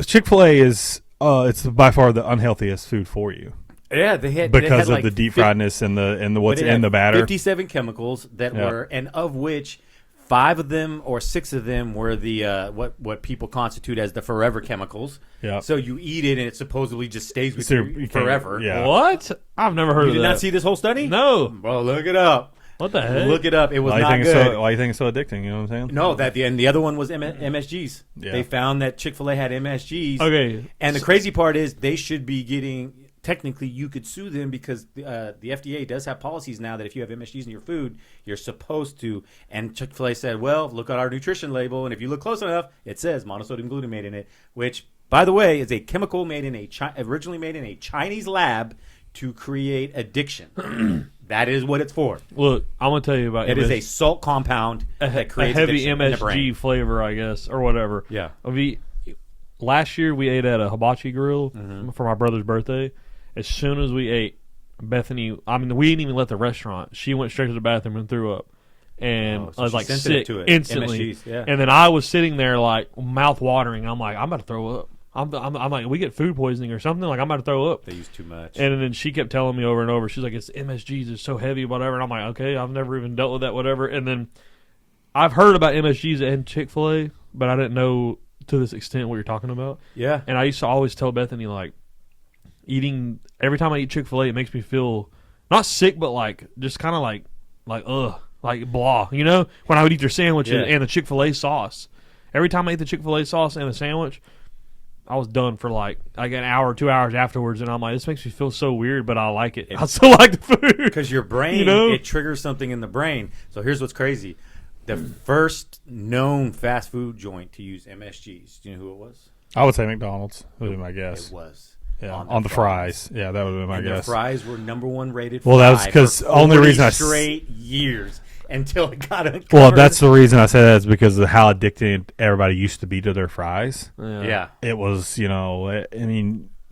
C: Chick-fil-A is it's by far the unhealthiest food for you
B: Yeah, they had
C: because of
B: like
C: the deep friedness and the what's
B: but it
C: in
B: had
C: the batter.
B: 57 chemicals that
C: Yeah.
B: were, and of which 5 of them or 6 of them were the what people constitute as the forever chemicals.
C: Yeah.
B: So you eat it and it supposedly just stays with
C: So
B: you
C: you can't-
B: forever.
C: yeah.
A: What? I've never heard
B: You
A: of
B: did
A: that.
B: not see this whole study?
A: No.
B: Well, look it up.
A: What the heck?
B: Look it up. It was
C: Why
B: not
C: you think
B: good.
C: why you think it's so addicting? You know what I'm saying?
B: No, and the other one was MSGs.
C: Yeah.
B: They found that Chick-fil-A had MSGs.
A: Okay.
B: And the crazy part is they should be getting. Technically, you could sue them because the FDA does have policies now that if you have MSGs in your food, you're supposed to. And Chick-fil-A said, "Well, look at our nutrition label, and if you look close enough, it says monosodium glutamate in it, which, by the way, is a chemical originally made in a Chinese lab to create addiction. That is what it's for.
A: Look, I'm gonna tell you about
B: It is a salt compound that creates
A: heavy
B: addiction in the
A: MSG
B: brain.
A: flavor, I guess, or whatever.
B: Yeah.
A: Last year we ate at a hibachi grill
B: Mm-hmm.
A: for my brother's birthday. As soon as we ate, Bethany, we didn't even let the restaurant. She went straight to the bathroom and threw up. And
B: Oh, so
A: I was
B: she's
A: like
B: sensitive
A: sick
B: to it.
A: instantly.
B: MSGs, yeah.
A: And then I was sitting there like mouth watering. I'm like, I'm about to throw up. I'm like, we get food poisoning or something. Like I'm about to throw up.
B: They use too much.
A: And then she kept telling me over and over, she's like, it's MSGs, it's so heavy, whatever. And I'm like, okay, I've never even dealt with that, whatever. And then I've heard about MSGs and Chick-fil-A, but I didn't know to this extent what you're talking about.
B: Yeah.
A: And I used to always tell Bethany, like, every time I eat Chick-fil-A, it makes me feel not sick, but like just kind of like ugh, like blah, you know? When I would eat their sandwiches
B: Yeah.
A: and the Chick-fil-A sauce. Every time I ate the Chick-fil-A sauce and the sandwich, I was done for like an hour, 2 hours afterwards, and I'm like, this makes me feel so weird, but I like it. I still like the food
B: Because your brain,
A: You know?
B: it triggers something in the brain. So here's what's crazy. The first known fast food joint to use MSGs, do you know who it was?
C: I would say McDonald's would be my guess.
B: It was.
C: Yeah, on the fries. Yeah, that would be my
B: And
C: guess.
B: their fries were #1 rated
C: Well, that was
B: fry
C: 'cause
B: for
C: only
B: 40
C: reason
B: straight years until it got uncovered.
C: Well, that's the reason I said that is because of how addicted everybody used to be to their fries.
B: yeah.
C: It was,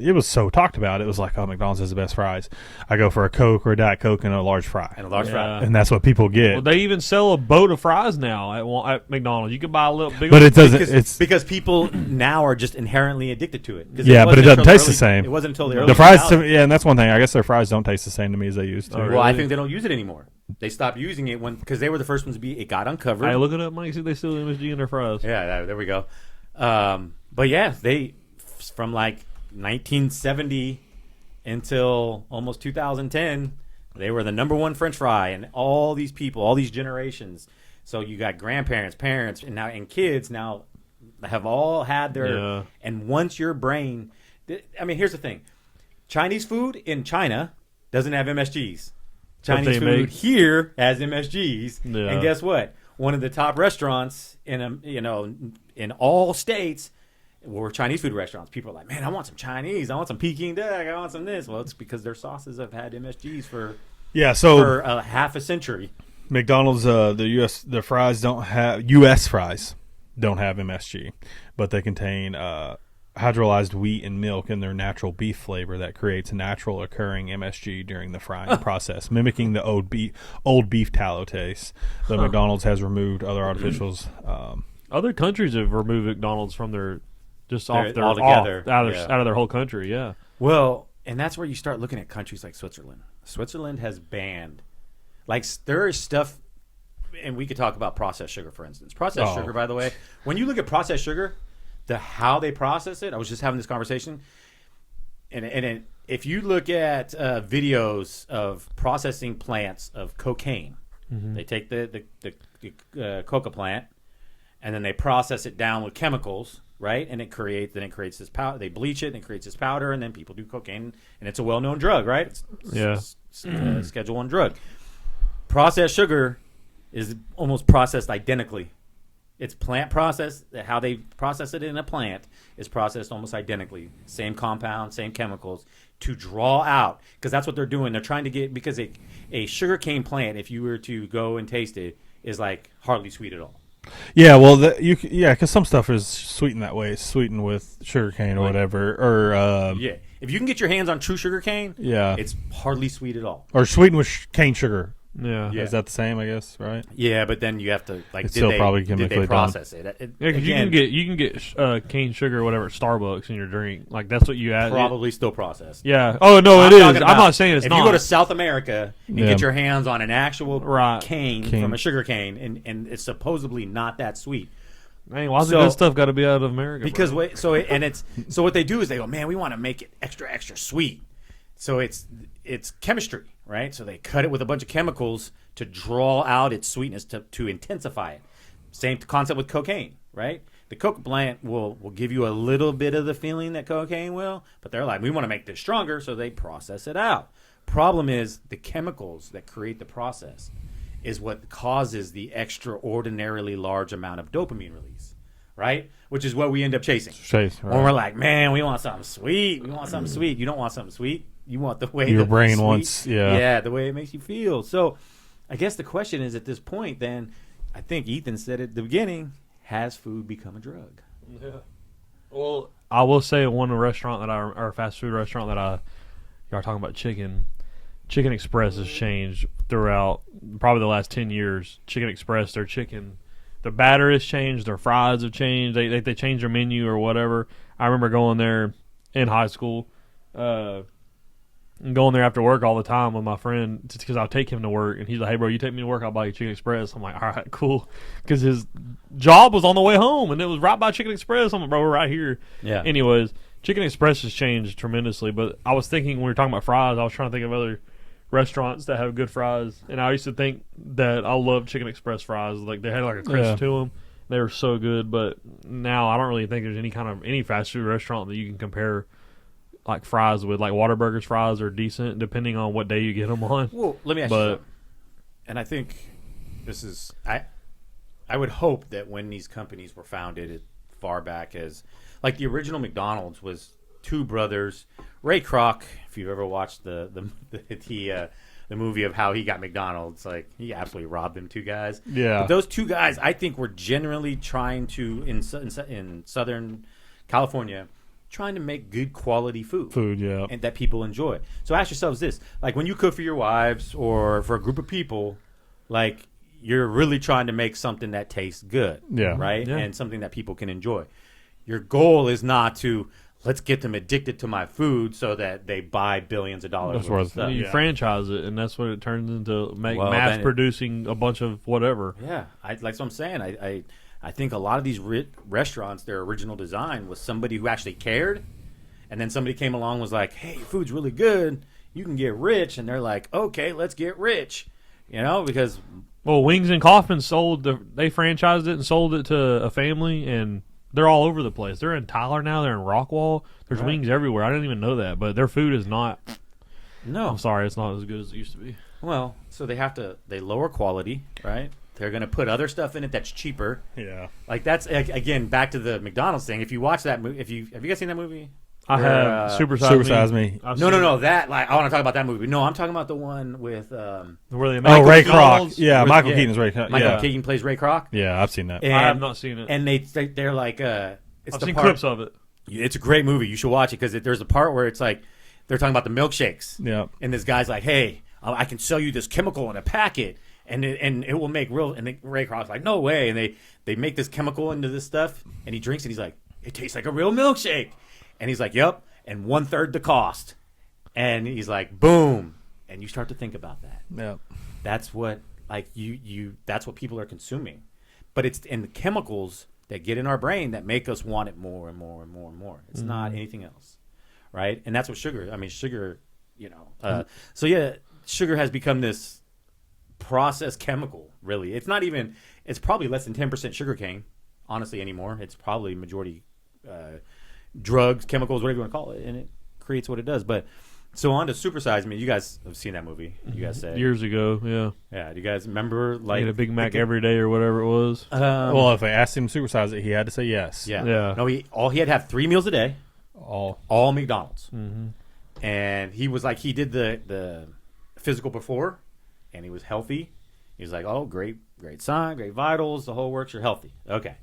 C: it was so talked about. It was like, oh, McDonald's has the best fries. I go for a Coke or a Diet Coke and a large fry.
B: And a large fry.
C: And that's what people get.
A: Well, they even sell a boat of fries now at McDonald's. You can buy a little bigger.
C: But it doesn't.
B: Because people now are just inherently addicted to it. 'Cause
C: Yeah, but it
B: wasn't
C: doesn't
B: until
C: taste the
B: early-
C: same.
B: It wasn't until the early
C: The fries,
B: 2000s.
C: and that's one thing. I guess their fries don't taste the same to me as they used to.
A: Oh,
B: Well, I
A: really?
B: think they don't use it anymore. They stopped using it because they were the first ones to be. It got uncovered.
A: Hey, look it up, Mike. See, they still MSG in their fries.
B: Yeah, there we go. But yeah, they from like 1970 until almost 2010, they were the #1 French fry, and all these people, all these generations. So you got grandparents, parents, and kids now have all had their.
A: Yeah.
B: And once your brain, here's the thing: Chinese food in China doesn't have MSGs. Chinese
A: they
B: food
A: make.
B: here has MSGs,
A: Yeah.
B: and guess what? One of the top restaurants in in all states were Chinese food restaurants. People are like, man, I want some Chinese. I want some Peking duck. I want some this. Well, it's because their sauces have had MSGs for
C: Yeah, so
B: half a century.
C: McDonald's, the fries don't have U.S. fries don't have MSG, but they contain. I hydrolyzed wheat and milk in their natural beef flavor that creates a natural occurring MSG during the frying process, mimicking the old beef tallow taste. Though McDonald's has removed other artificials.
A: Other countries have removed McDonald's from their
B: altogether.
A: out of their whole country. Yeah.
B: Well, and that's where you start looking at countries like Switzerland. Switzerland has banned, like, there is stuff, and we could talk about processed sugar, for instance. Processed sugar, by the way, when you look at processed sugar, how they process it, I was just having this conversation, and if you look at videos of processing plants of cocaine, they take the coca plant, and then they process it down with chemicals, right? And it creates this powder. They bleach it, and it creates this powder, and then people do cocaine, and it's a well-known drug, right? It's Schedule 1 drug. Processed sugar is almost processed identically. It's plant processed. How they process it in a plant is processed almost identically. Same compound, same chemicals to draw out, because that's what they're doing. They're trying to get, because a sugarcane plant, if you were to go and taste it, is like hardly sweet at all.
C: Yeah, well, because some stuff is sweetened that way. It's sweetened with sugarcane or whatever, or
B: if you can get your hands on true sugarcane, it's hardly sweet at all.
C: Or sweetened with cane sugar.
A: Yeah.
C: Is that the same? I guess, right?
B: Yeah, but then you have to
C: it's still probably chemically
B: did they process it?
A: Yeah, because you can get cane sugar or whatever at Starbucks in your drink. Like, that's what you add.
B: Probably still processed.
A: Yeah. Oh no, it is. I'm not saying it's
B: if
A: not.
B: If you go to South America and get your hands on an actual cane from a sugar cane, and it's supposedly not that sweet.
A: Man, why's the good stuff got to be out of America?
B: Because so what they do is they go, man, we want to make it extra sweet. So it's chemistry, right? So they cut it with a bunch of chemicals to draw out its sweetness to intensify it. Same concept with cocaine, right? The coca plant will give you a little bit of the feeling that cocaine will, but they're like, we want to make this stronger, so they process it out. Problem is the chemicals that create the process is what causes the extraordinarily large amount of dopamine release, right? Which is what we end up chasing.
C: Right.
B: When we're like, man, we want something sweet. We want something sweet. You don't want something sweet. You want the way
C: your brain
B: sweet,
C: wants,
B: the way it makes you feel. So I guess the question is, at this point, then, I think Ethan said at the beginning, has food become a drug?
A: Yeah. Well, I will say one restaurant or fast food restaurant that y'all talking about Chicken Express has changed throughout probably the last 10 years. Chicken Express, their batter has changed, their fries have changed. They changed their menu or whatever. I remember going there in high school, and going there after work all the time with my friend, just because I'll take him to work, and he's like, hey bro, you take me to work, I'll buy you Chicken Express. I'm like, all right, cool, because his job was on the way home and it was right by Chicken Express. I'm like, bro, we're right here.
B: Yeah.
A: Anyways, Chicken Express has changed tremendously, but I was thinking, when we were talking about fries, I was trying to think of other restaurants that have good fries, and I used to think that I love Chicken Express fries. Like, they had like a crisp to them. They were so good, but now I don't really think there's any fast food restaurant that you can compare like fries with. Like, Whataburger's fries are decent depending on what day you get them on.
B: Well, let me ask you something. And I think this is I would hope that when these companies were founded as far back as, like, the original McDonald's was two brothers, Ray Kroc. If you've ever watched the movie of how he got McDonald's, like, he absolutely robbed them two guys.
C: Yeah.
B: But those two guys, I think, were generally trying to in Southern California, trying to make good quality food, and that people enjoy. So ask yourselves this: like, when you cook for your wives or for a group of people, like, you're really trying to make something that tastes good, right? Yeah. And something that people can enjoy. Your goal is not to, let's get them addicted to my food so that they buy billions of dollars worth of stuff.
A: You franchise it, and that's what it turns into, mass producing a bunch of whatever.
B: Yeah, like what I'm saying. I think a lot of these restaurants, their original design was somebody who actually cared, and then somebody came along and was like, hey, food's really good, you can get rich, and they're like, okay, let's get rich, because...
A: Well, Wings and Kaufman they franchised it and sold it to a family, and they're all over the place. They're in Tyler now, they're in Rockwall, there's wings everywhere. I didn't even know that, but their food is not... No. I'm sorry, it's not as good as it used to be.
B: Well, so they lower quality, right? They're going to put other stuff in it that's cheaper.
C: Yeah.
B: Like, that's, again, back to the McDonald's thing. If you watch that movie, have you guys seen that movie?
A: I have. Super Size Me.
B: No. That, like, I want to talk about that movie. No, I'm talking about the one with...
C: Ray Kroc. Yeah, Michael Keaton is Ray Kroc.
B: Michael Keaton plays Ray Kroc.
C: Yeah, I've seen that.
A: I have not seen it.
B: And they're like...
A: I've seen clips of it.
B: It's a great movie. You should watch it because there's a part where it's like they're talking about the milkshakes.
C: Yeah.
B: And this guy's like, "Hey, I can sell you this chemical in a packet, and it will make real." And Ray Kroc's like, "No way!" And they make this chemical into this stuff, and he drinks it. He's like, "It tastes like a real milkshake," and he's like, "Yep," and 1/3 the cost. And he's like, "Boom!" And you start to think about that.
C: Yeah.
B: That's what that's what people are consuming, but it's in the chemicals that get in our brain that make us want it more and more and more and more. It's not anything else, right? And that's what sugar. I mean, sugar. So yeah, sugar has become this processed chemical. Really, it's not even. It's probably less than 10% sugar cane, honestly, anymore. It's probably majority drugs, chemicals, whatever you want to call it, and it creates what it does. But so on to Super Size Me. You guys have seen that movie. You guys say
A: Years ago, yeah.
B: yeah. Do you guys remember
A: Like a Big Mac every day or whatever it was.
C: Well, if they asked him to supersize it, he had to say yes.
B: Yeah.
A: Yeah.
B: No, he had to have 3 meals a day,
C: All.
B: all McDonald's.
A: Mm-hmm.
B: And he was like, he did the physical before, and he was healthy. He was like, oh, great sign, great vitals, the whole works, you're healthy. Okay.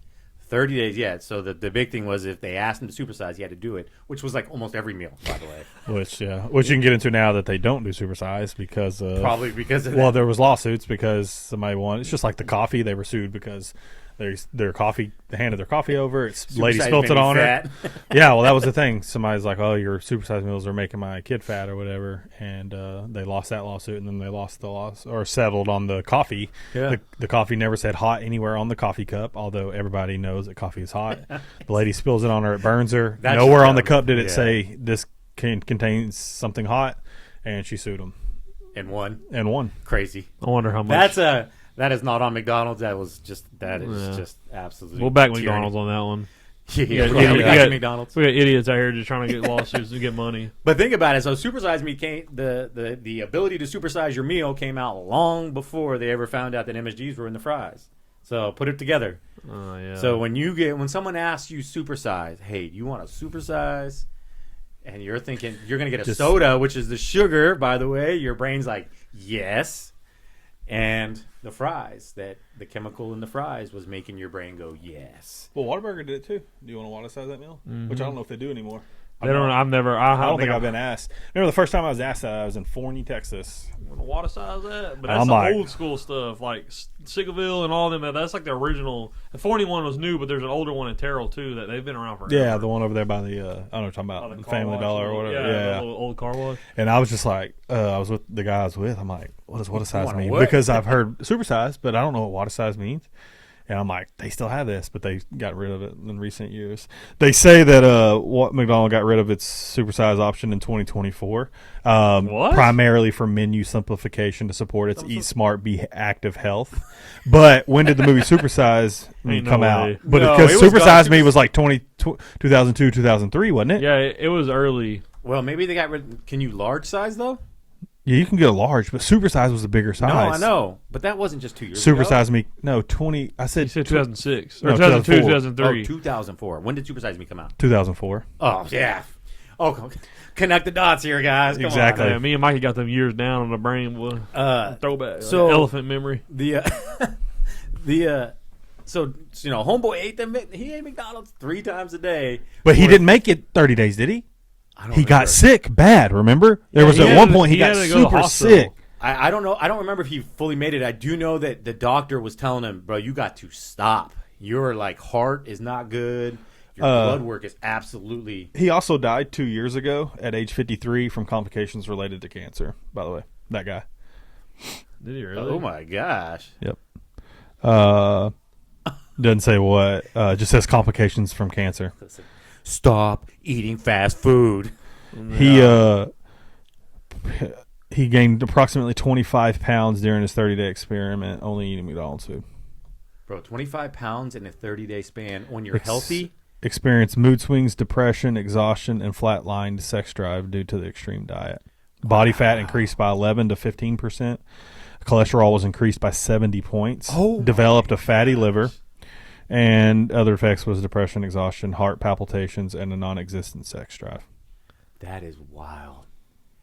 B: 30 days, yeah. So the big thing was if they asked him to supersize, he had to do it, which was like almost every meal, by the way.
C: Which you can get into now that they don't do supersize because
B: Probably because of
C: well,
B: that.
C: there was lawsuits because somebody won. It's just like the coffee. They were sued because their coffee, they handed their coffee over. It's lady
B: Supersize
C: spilt
B: made
C: it
B: me
C: on her.
B: fat.
C: Yeah, well, that was the thing. Somebody's like, "Oh, your supersized meals are making my kid fat or whatever," and they lost that lawsuit, and then they lost the loss or settled on the coffee.
B: Yeah.
C: The coffee never said hot anywhere on the coffee cup, although everybody knows that coffee is hot. The lady spills it on her, it burns her.
B: That's
C: Nowhere on the
B: dumb.
C: cup did it
B: Yeah.
C: say this contains something hot, and she sued them
B: And won.
C: and won.
B: Crazy.
A: I wonder how much.
B: That is not on McDonald's. That is
A: Yeah.
B: just absolutely.
A: We'll back
B: tyranny.
A: McDonald's on that one.
B: Yeah,
A: Yeah,
B: we
A: yeah,
B: got
A: yeah.
B: McDonald's.
A: We got idiots out here just trying to get lawsuits to get money.
B: But think about it. So Supersize Me came the ability to supersize your meal came out long before they ever found out that MSGs were in the fries. So put it together.
A: Yeah.
B: So when someone asks you supersize, hey, do you want a supersize? And you're thinking you're gonna get a
C: Just-
B: soda, which is the sugar, by the way, your brain's like, yes. And the fries, that the chemical in the fries was making your brain go, yes.
C: Well, Whataburger did it too. Do you want to water size that meal? Which I don't know if they do anymore.
A: they don't. I've never.
C: I don't think I've been asked. Remember the first time I was asked that, I was in Forney, Texas.
A: Water size that, but
C: I'm
A: that's the
C: like-
A: old school stuff, like Sigleville and all them. That's like the original. The 41 was new, but there's an older one in Terrell too that they've been around forever.
C: Yeah, the one over there by the I don't know what you're talking
A: Oh,
C: about,
A: the
C: the
A: car
C: Family
A: wash,
C: Dollar or whatever.
A: Yeah,
C: Yeah.
A: the little old car wash.
C: And I was just like, I was with the guy I was with. I'm like, what does water size
B: want a
C: mean?
B: what?
C: Because I've heard supersize, but I don't know what water size means. And I'm like, they still have this, but they got rid of it in recent years. They say that what McDonald's got rid of its supersize option in 2024,
A: What?
C: primarily for menu simplification to support its Eat Smart, Be Active health. But when did the movie Supersize
A: Ain't no
C: come
A: way.
C: out? But
B: No,
C: because
B: it was
C: Supersize
B: gone.
C: Me was like 2002, 2003, wasn't it?
A: Yeah, it was early.
B: Well, maybe they got rid. Can you large size though?
C: Yeah, you can get a large, but Supersize was the bigger size.
B: No, I know, but that wasn't just 2 years ago.
C: Supersize Me, no, 20. I
A: You
C: said
A: said 2006 or
C: No,
A: 2002,
C: 2004.
A: 2003.
B: 2004. When did Supersize Me come out?
C: 2004.
B: Oh yeah. Oh, connect the dots here, guys. Come on.
C: Exactly.
A: Yeah, me and Mikey got them years down on the brain. Boy. Throwback.
B: so-
A: elephant memory.
B: So homeboy ate them. He ate McDonald's 3 times a day.
C: But he didn't make it 30 days, did he?
B: I don't
C: He got
B: remember.
C: sick bad, remember? There was
A: he
C: at
A: had
C: one
A: to-
C: point he
A: he
C: got
A: had to go to
C: super
A: hospital.
C: sick.
B: I don't know. I don't remember if he fully made it. I do know that the doctor was telling him, bro, you got to stop. Your heart is not good. Your blood work is absolutely.
C: He also died 2 years ago at age 53 from complications related to cancer, by the way. That guy.
A: Did he really?
B: Oh my gosh.
C: Yep. Doesn't say what. Just says complications from cancer.
B: Stop eating fast food.
C: He gained approximately 25 pounds during his 30-day experiment, only eating McDonald's food.
B: Bro, 25 pounds in a 30-day span when you're healthy.
C: Experienced mood swings, depression, exhaustion, and flatlined sex drive due to the extreme diet. Body fat increased by 11 to 15%. Cholesterol was increased by 70 points.
B: Oh,
C: Developed a fatty liver. And other effects was depression, exhaustion, heart palpitations, and a non-existent sex drive.
B: That is wild.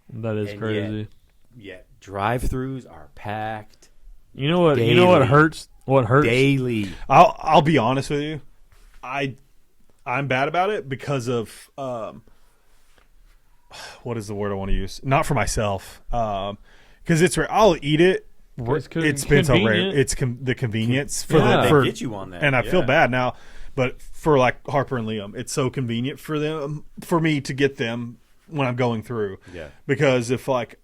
A: That is
B: And
A: crazy.
B: Yet drive-throughs are packed
A: You know what? You know what
B: Daily.
A: hurts? What hurts?
B: daily.
C: I'll be honest with you. I I'm bad about it because of what is the word I want to use? Not for myself, because I'll eat it. It's been so rare.
A: convenient.
C: It's the convenience for
A: Yeah.
B: They get you on that,
C: and I feel
B: yeah.
C: bad now. But for like Harper and Liam, it's so convenient for me to get them when I'm going through.
B: Yeah.
C: Because if like,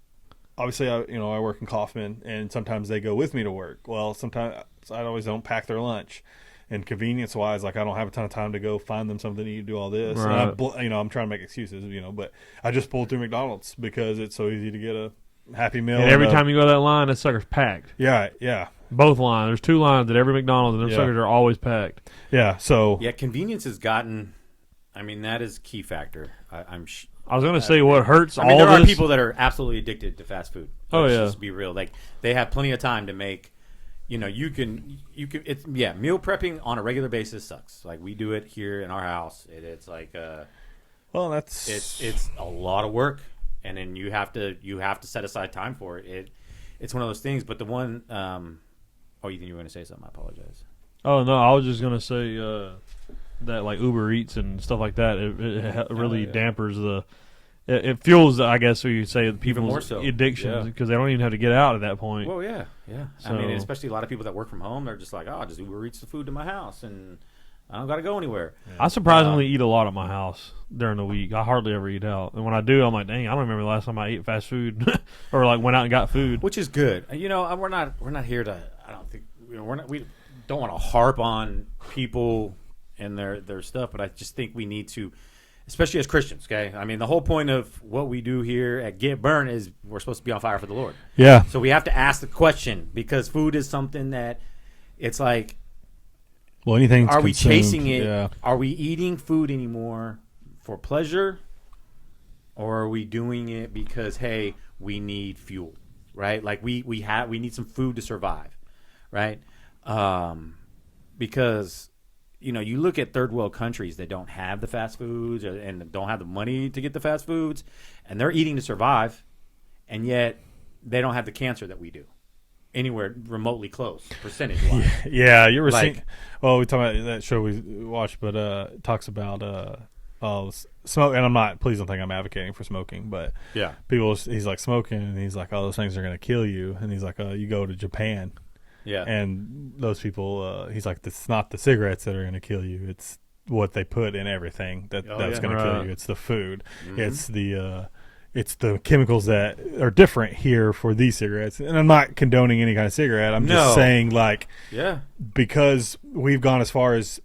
C: obviously I work in Kaufman, and sometimes they go with me to work. Well, sometimes I always don't pack their lunch. And convenience wise, like I don't have a ton of time to go find them something to eat, do all this.
A: Right.
C: And I'm trying to make excuses, but I just pulled through McDonald's because it's so easy to get a Happy Meal.
A: And every time you go to that line, that sucker's packed.
C: yeah.
A: Both lines. There's 2 lines at every McDonald's, and them
C: Yeah.
A: suckers are always packed.
C: Yeah, so
B: Yeah, convenience has gotten. I mean, that is a key factor. I'm.
A: I was going to say what hurts
B: I mean,
A: all
B: there are
A: this.
B: people that are absolutely addicted to fast food.
A: Oh,
B: Let's
A: yeah.
B: just be real. Like they have plenty of time to make. You can. It's meal prepping on a regular basis sucks. Like we do it here in our house. It's like
C: well, that's
B: it's a lot of work, and then you have to set aside time for it. It's one of those things. But the one. Oh, you think you were going to say something? I apologize.
A: Oh, no, I was just going to say that like Uber Eats and stuff like that, it really
B: yeah.
A: dampers the... It fuels, I guess, what you say, people's
B: more so.
A: addictions
B: Yeah.
A: because they don't even have to get out at that point.
B: Well, yeah. I
A: So-
B: mean, especially a lot of people that work from home, they're just like, oh, just Uber Eats the food to my house, and I don't got to go anywhere.
A: I surprisingly eat a lot at my house during the week. I hardly ever eat out. And when I do, I'm like, dang, I don't remember the last time I ate fast food or like went out and got food.
B: Which is good. We're not here to. I don't think we don't want to harp on people and their stuff, but I just think we need to, especially as Christians. Okay, I mean the whole point of what we do here at Get Burn is we're supposed to be on fire for the Lord.
C: yeah.
B: So we have to ask the question because food is something that it's like,
C: Well, anything.
B: are we chasing it?
C: Yeah.
B: Are we eating food anymore for pleasure, or are we doing it because hey, we need fuel, right? Like we need some food to survive, right? Because you look at third world countries that don't have the fast foods and don't have the money to get the fast foods, and they're eating to survive, and yet they don't have the cancer that we do anywhere remotely close percentage wise.
C: Yeah, you were
B: Like-
C: seeing. Well, we talk about that show we watched, but it talks about smoke. And I'm not. Please don't think I'm advocating for smoking, but
B: Yeah.
C: people. He's like smoking, and he's like, "Oh, those things are going to kill you." And he's like, "You go to Japan,
B: Yeah.
C: and those people." He's like, "It's not the cigarettes that are going to kill you. It's what they put in everything that's
B: yeah.
C: going to
A: Right.
C: kill you. It's the food. It's the chemicals that are different here for these cigarettes." And I'm not condoning any kind of cigarette. I'm
B: No.
C: just saying, like,
B: Yeah.
C: because we've gone as far as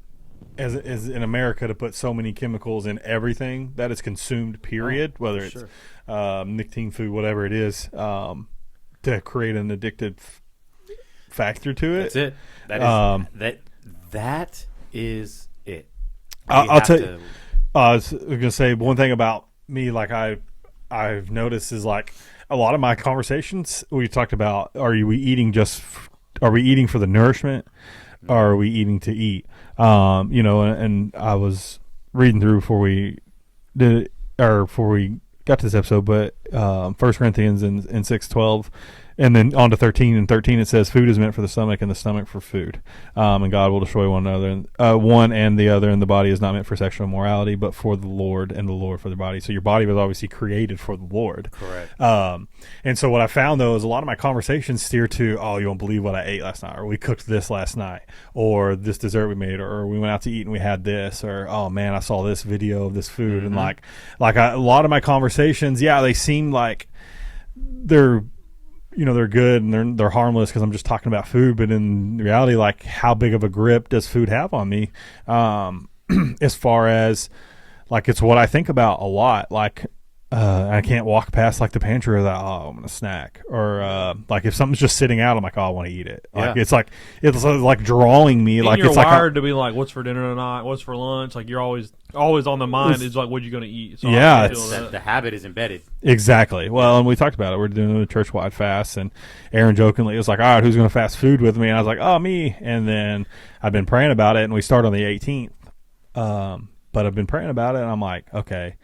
C: in America to put so many chemicals in everything that is consumed, period, whether it's
B: sure.
C: nicotine, food, whatever it is, to create an addictive factor to it.
B: That's it. That is
C: Um,
B: that is it.
C: I'll
B: We have
C: tell you.
B: to-
C: I was going to say one thing about me, like I've noticed is like a lot of my conversations we talked about, are we eating are we eating for the nourishment, or are we eating to eat? And I was reading through before we did it, or before we got to this episode, but 1 Corinthians in 6:12. And then on to 13. In 13 it says, "Food is meant for the stomach, and the stomach for food. And God will destroy one another, one and the other. And the body is not meant for sexual immorality, but for the Lord, and the Lord for the body." So your body was obviously created for the Lord.
B: Correct.
C: And so what I found though is a lot of my conversations steer to, "Oh, you won't believe what I ate last night," or "We cooked this last night," or "This dessert we made," or "We went out to eat and we had this," or "Oh man, I saw this video of this food." And a lot of my conversations, they seem like they're good and they're harmless because I'm just talking about food, but in reality, like, how big of a grip does food have on me? As far as like, it's what I think about a lot. Like, I can't walk past like the pantry without, "Oh, I'm gonna snack," or like if something's just sitting out, I'm like, "Oh, I want to eat it." Like,
B: Yeah.
C: it's like drawing me.
A: And
C: Like,
A: you're
C: it's like
A: wired to be like, what's for dinner tonight? What's for lunch? Like, you're always on the mind is like, what you going to eat? So
C: Yeah,
A: I
C: it's-
A: feel
B: That
A: that.
B: the habit is embedded.
C: Exactly. Well, and we talked about it. We're doing a church-wide fast, and Aaron jokingly was like, "All right, who's going to fast food with me?" And I was like, "Oh, me." And then I've been praying about it, and we start on the 18th. But I've been praying about it, and I'm like, okay,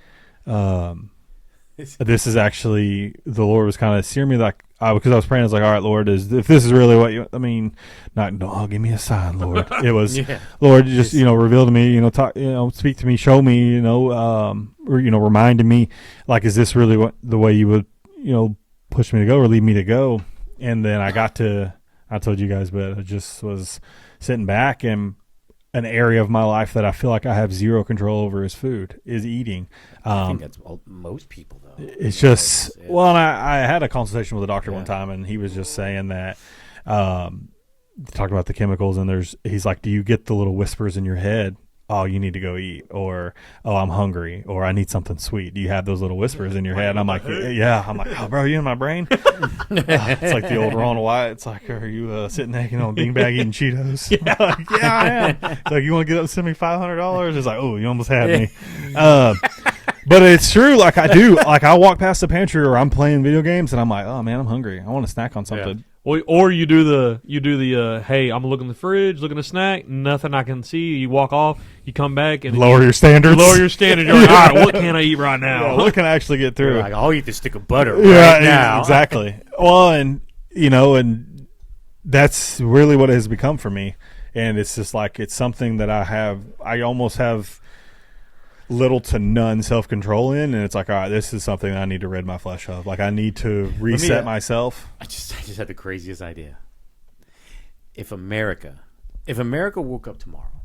C: this is actually, the Lord was kind of steering me. Like, because I was praying, I was like, all right, Lord, if this is really what no, give me a sign, Lord. It was, Lord, just, reveal to me, talk, speak to me, show me, reminding me, like, is this really the way you would, push me to go or lead me to go? And then I told you guys, but I just was sitting back, and an area of my life that I feel like I have zero control over is food, is eating.
B: I think that's most people, though.
C: It's just, well, and I had a consultation with a doctor one time, and he was just saying that, talking about the chemicals, and he's like, do you get the little whispers in your head? Oh, you need to go eat, or, oh, I'm hungry, or I need something sweet. Do you have those little whispers in your head? And I'm like, yeah. I'm like, oh, bro, you in my brain? It's like the old Ronald White. It's like, are you sitting there, on a beanbag eating Cheetos? Yeah, like, yeah, I am. It's like, you want to get up and send me $500? It's like, oh, you almost had me. But it's true. Like, I do. Like, I walk past the pantry or I'm playing video games, and I'm like, oh man, I'm hungry. I want to snack on something.
A: Yeah. Or you do the hey, I'm looking in the fridge, looking at a snack, nothing I can see. You walk off, you come back and
C: lower your standards.
A: You're like, all right, what can I eat right now?
C: Yeah, what can I actually get through?
B: You're like, I'll eat this stick of butter right now.
C: Exactly. Well, and and that's really what it has become for me. And it's just like, it's something that I almost have little to none self-control in, and it's like, all right, this is something I need to rid my flesh of. Like, I need to reset myself.
B: I just had the craziest idea. If America woke up tomorrow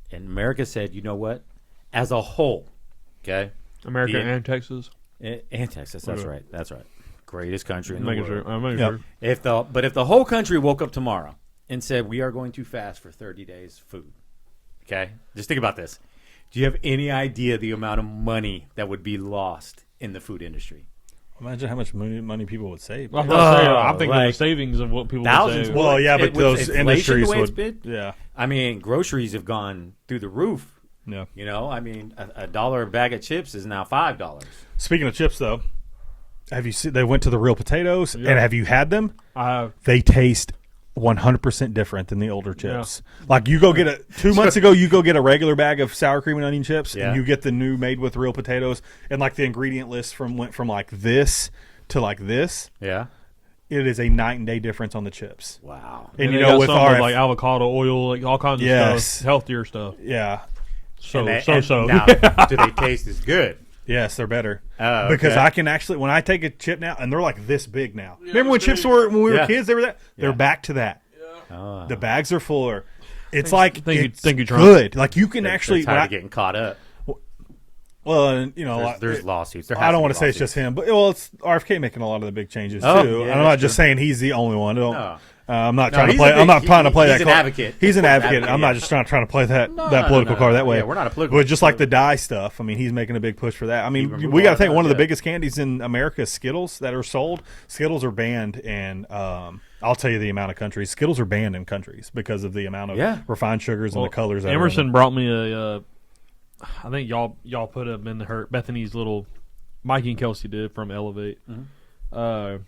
B: and America said, you know what, as a whole, okay,
A: America and Texas
B: and Texas, that's right, greatest country in the world.
A: I'm making sure.
B: If the whole country woke up tomorrow and said, we are going to fast for 30 days food, okay, just think about this. Do you have any idea the amount of money that would be lost in the food industry?
C: Imagine how much money people would save.
A: I'm thinking of the savings of what people
B: thousands
A: would save.
C: Well, yeah, but those industries
B: the way
C: would.
B: It's been,
C: yeah.
B: I mean, groceries have gone through the roof.
C: Yeah.
B: I mean, $1 a bag of chips is now $5.
C: Speaking of chips, though, have you seen? They went to the real potatoes, and have you had them?
A: I have.
C: They taste 100% different than the older chips. Yeah. Like, you go get 2 months ago, you go get a regular bag of sour cream and onion chips, and you get the new made with real potatoes, and like the ingredient list went from like this to like this.
B: Yeah.
C: It is a night and day difference on the chips.
B: Wow.
A: And with our like avocado oil, like all kinds of stuff, healthier stuff.
C: Yeah.
B: So. Now, do they taste as good?
C: Yes, they're better.
B: Oh, okay.
C: Because I can actually, when I take a chip now, and they're like this big now. Remember when chips were, when we were kids, they were that? They're back to that.
B: Yeah.
C: The bags are fuller. It's like, it's
A: good.
C: Like, you can actually.
B: Tired of getting caught up.
C: Well, and
B: there's lawsuits.
C: I don't want to say it's just him, but it's RFK making a lot of the big changes too.
B: Yeah,
C: and I'm not just saying he's the only one. I'm not trying to play.
B: I'm
C: not trying to play that.
B: He's an advocate.
C: He's an advocate. I'm not just trying to play that political card that way.
B: Yeah, we're not a political.
C: But just like the dye stuff, I mean, he's making a big push for that. I mean, we got to think one of the biggest candies in America is Skittles that are sold. Skittles are banned, and I'll tell you the amount of countries. Skittles are banned in countries because of the amount of refined sugars and the colors.
A: Emerson brought me a. I think y'all put them in Bethany's little. Mikey and Kelsey did from Elevate. Mm-hmm.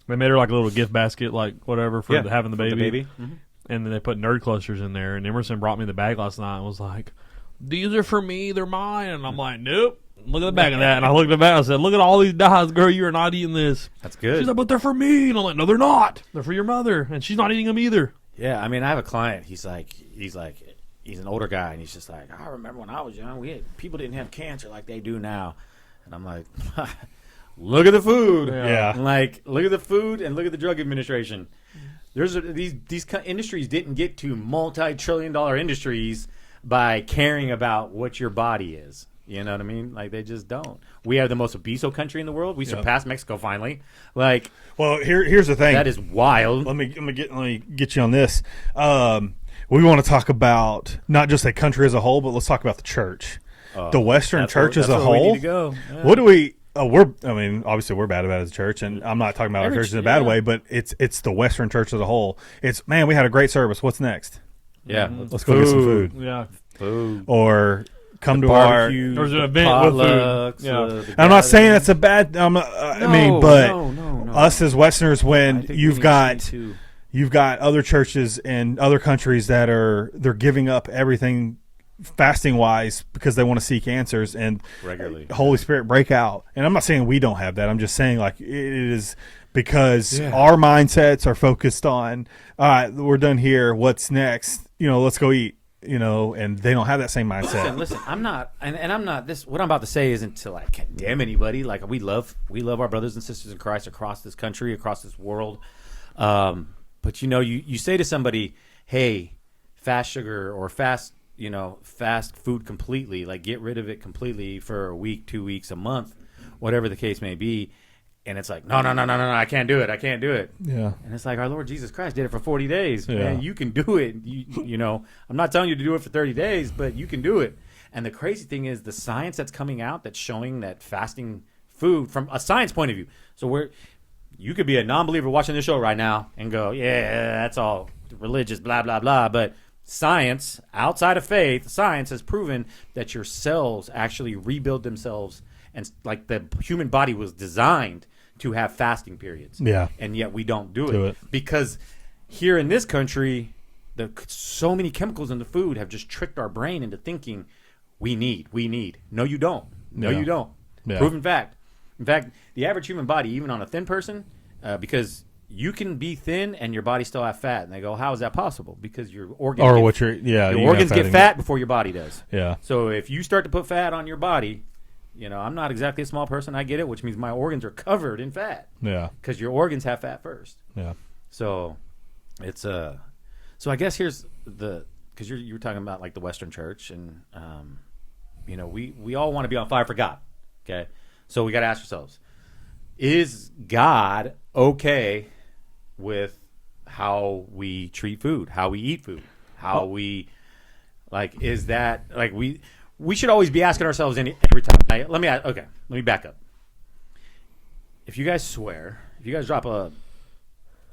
A: They made her like a little gift basket, like whatever for having the baby.
B: Mm-hmm.
A: And then they put nerd clusters in there. And Emerson brought me the bag last night and was like, "These are for me. They're mine." And I'm like, "Nope. Look at the back of that." And I looked at the back. I said, "Look at all these dyes, girl. You are not eating this."
B: That's good.
A: She's like, "But they're for me." And I'm like, "No, they're not. They're for your mother." And she's not eating them either.
B: Yeah, I mean, I have a client. He's an older guy, and he's just like, I remember when I was young, people didn't have cancer like they do now. And I'm like, look at the food.
C: Yeah.
B: Like, look at the food and look at the Drug Administration. These industries didn't get to multi-trillion-dollar industries by caring about what your body is. You know what I mean? Like, they just don't. We have the most obeso country in the world. We surpassed Mexico finally. Like,
C: well, here's the thing.
B: That is wild.
C: Let me get you on this. We want to talk about not just a country as a whole, but let's talk about the church, the Western church as a whole.
B: We need to go. Yeah.
C: What do we? Obviously we're bad about it as a church, and I'm not talking about our church in a bad way, but it's the Western church as a whole. It's, man, we had a great service. What's next?
B: Yeah,
C: let's go get some food.
A: Yeah,
B: food.
C: Or come to
A: barbecue. There's an event with food.
C: Yeah, I'm not saying that's a bad. Us as Westerners, when you've got other churches and other countries that they're giving up everything fasting wise because they want to seek answers and
B: regularly
C: Holy Spirit break out. And I'm not saying we don't have that. I'm just saying, like, it is because our mindsets are focused on, all right, we're done here. What's next? Let's go eat. And they don't have that same mindset.
B: Listen, I'm not, and I'm not. This what I'm about to say isn't to like condemn anybody. Like we love our brothers and sisters in Christ across this country, across this world. But you say to somebody, "Hey, fast sugar or fast food completely. Like get rid of it completely for a week, 2 weeks, a month, whatever the case may be." And it's like, no, I can't do it. I can't do it.
C: Yeah.
B: And it's like our Lord Jesus Christ did it for 40 days.
C: Yeah.
B: Man, you can do it. I'm not telling you to do it for 30 days, but you can do it. And the crazy thing is the science that's coming out that's showing that fasting food from a science point of view. So you could be a non-believer watching this show right now and go, yeah, that's all religious, blah, blah, blah. But science, outside of faith, science has proven that your cells actually rebuild themselves. And like the human body was designed to have fasting periods.
C: Yeah.
B: And yet we don't do it. Because here in this country, so many chemicals in the food have just tricked our brain into thinking we need. No, you don't. No, you don't.
C: Yeah.
B: Proven fact. In fact, the average human body, even on a thin person, because you can be thin and your body still have fat. And they go, how is that possible? Because your organs your organs get fat before your body does.
C: Yeah.
B: So if you start to put fat on your body, I'm not exactly a small person. I get it, which means my organs are covered in fat.
C: Yeah.
B: Because your organs have fat first.
C: Yeah.
B: So it's so I guess here's because you were talking about like the Western Church and we all want to be on fire for God. Okay. So we got to ask ourselves, is God okay with how we treat food, how we eat food, how we is that like we should always be asking ourselves every time. Let me back up. If you guys swear, if you guys drop a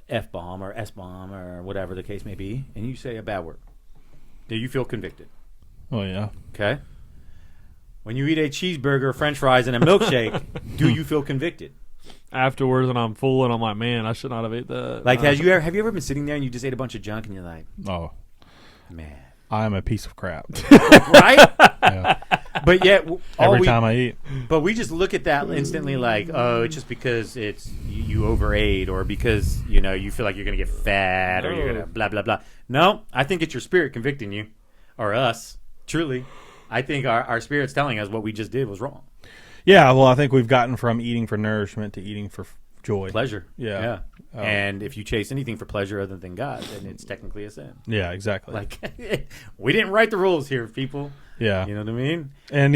B: F-bomb or S-bomb or whatever the case may be, and you say a bad word, do you feel convicted?
C: Oh, yeah.
B: Okay. When you eat a cheeseburger, French fries, and a milkshake, do you feel convicted?
A: Afterwards, and I'm full, and I'm like, man, I should not have ate that.
B: Like, have you ever been sitting there and you just ate a bunch of junk and you're like,
C: oh,
B: man,
C: I am a piece of crap.
B: right?
C: Yeah.
B: But yet,
C: every time I eat.
B: But we just look at that instantly like, oh, it's just because it's you overate or because, you feel like you're going to get fat or you're going to blah, blah, blah. No, I think it's your spirit convicting you or us, truly. I think our spirit's telling us what we just did was wrong.
C: Yeah, well, I think we've gotten from eating for nourishment to eating for joy.
B: Pleasure.
C: Yeah.
B: And if you chase anything for pleasure other than God, then it's technically a sin.
C: Yeah, exactly.
B: Like, we didn't write the rules here, people.
C: Yeah.
B: You know what I mean?
C: And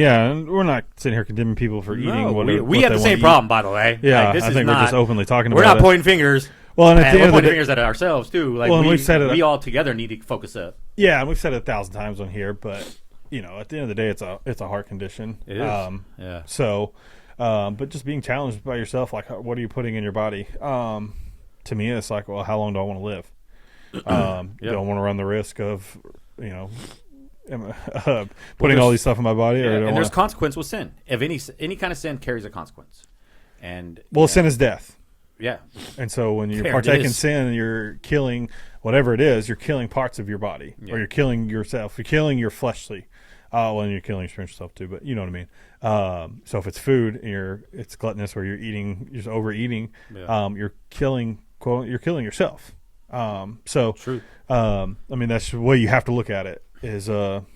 C: we're not sitting here condemning people for eating whatever.
B: We have the same problem, by the way.
C: Yeah,
B: like,
C: I think we're just openly talking about it.
B: We're not pointing fingers.
C: Well, and at the
B: we're
C: end of the
B: pointing
C: day,
B: fingers at ourselves, too. Like,
C: well, we've said it.
B: We all together need to focus up.
C: Yeah, and we've said it 1,000 times on here, but, at the end of the day, it's a heart condition.
B: It is. Yeah.
C: So, but just being challenged by yourself, like, what are you putting in your body? To me, it's like, well, how long do I want to live? Don't want to run the risk of, putting all these stuff in my body.
B: Yeah, and there's consequence with sin. If any kind of sin carries a consequence. And
C: sin is death.
B: Yeah.
C: And so when you partake in sin, you're killing whatever it is. You're killing parts of your body, or you're killing yourself. You're killing your fleshly. And you're killing your spiritual self too. But you know what I mean. So if it's food and it's gluttonous, or you're just overeating, you're killing yourself. So
B: true.
C: I mean, that's the way you have to look at it. Is so.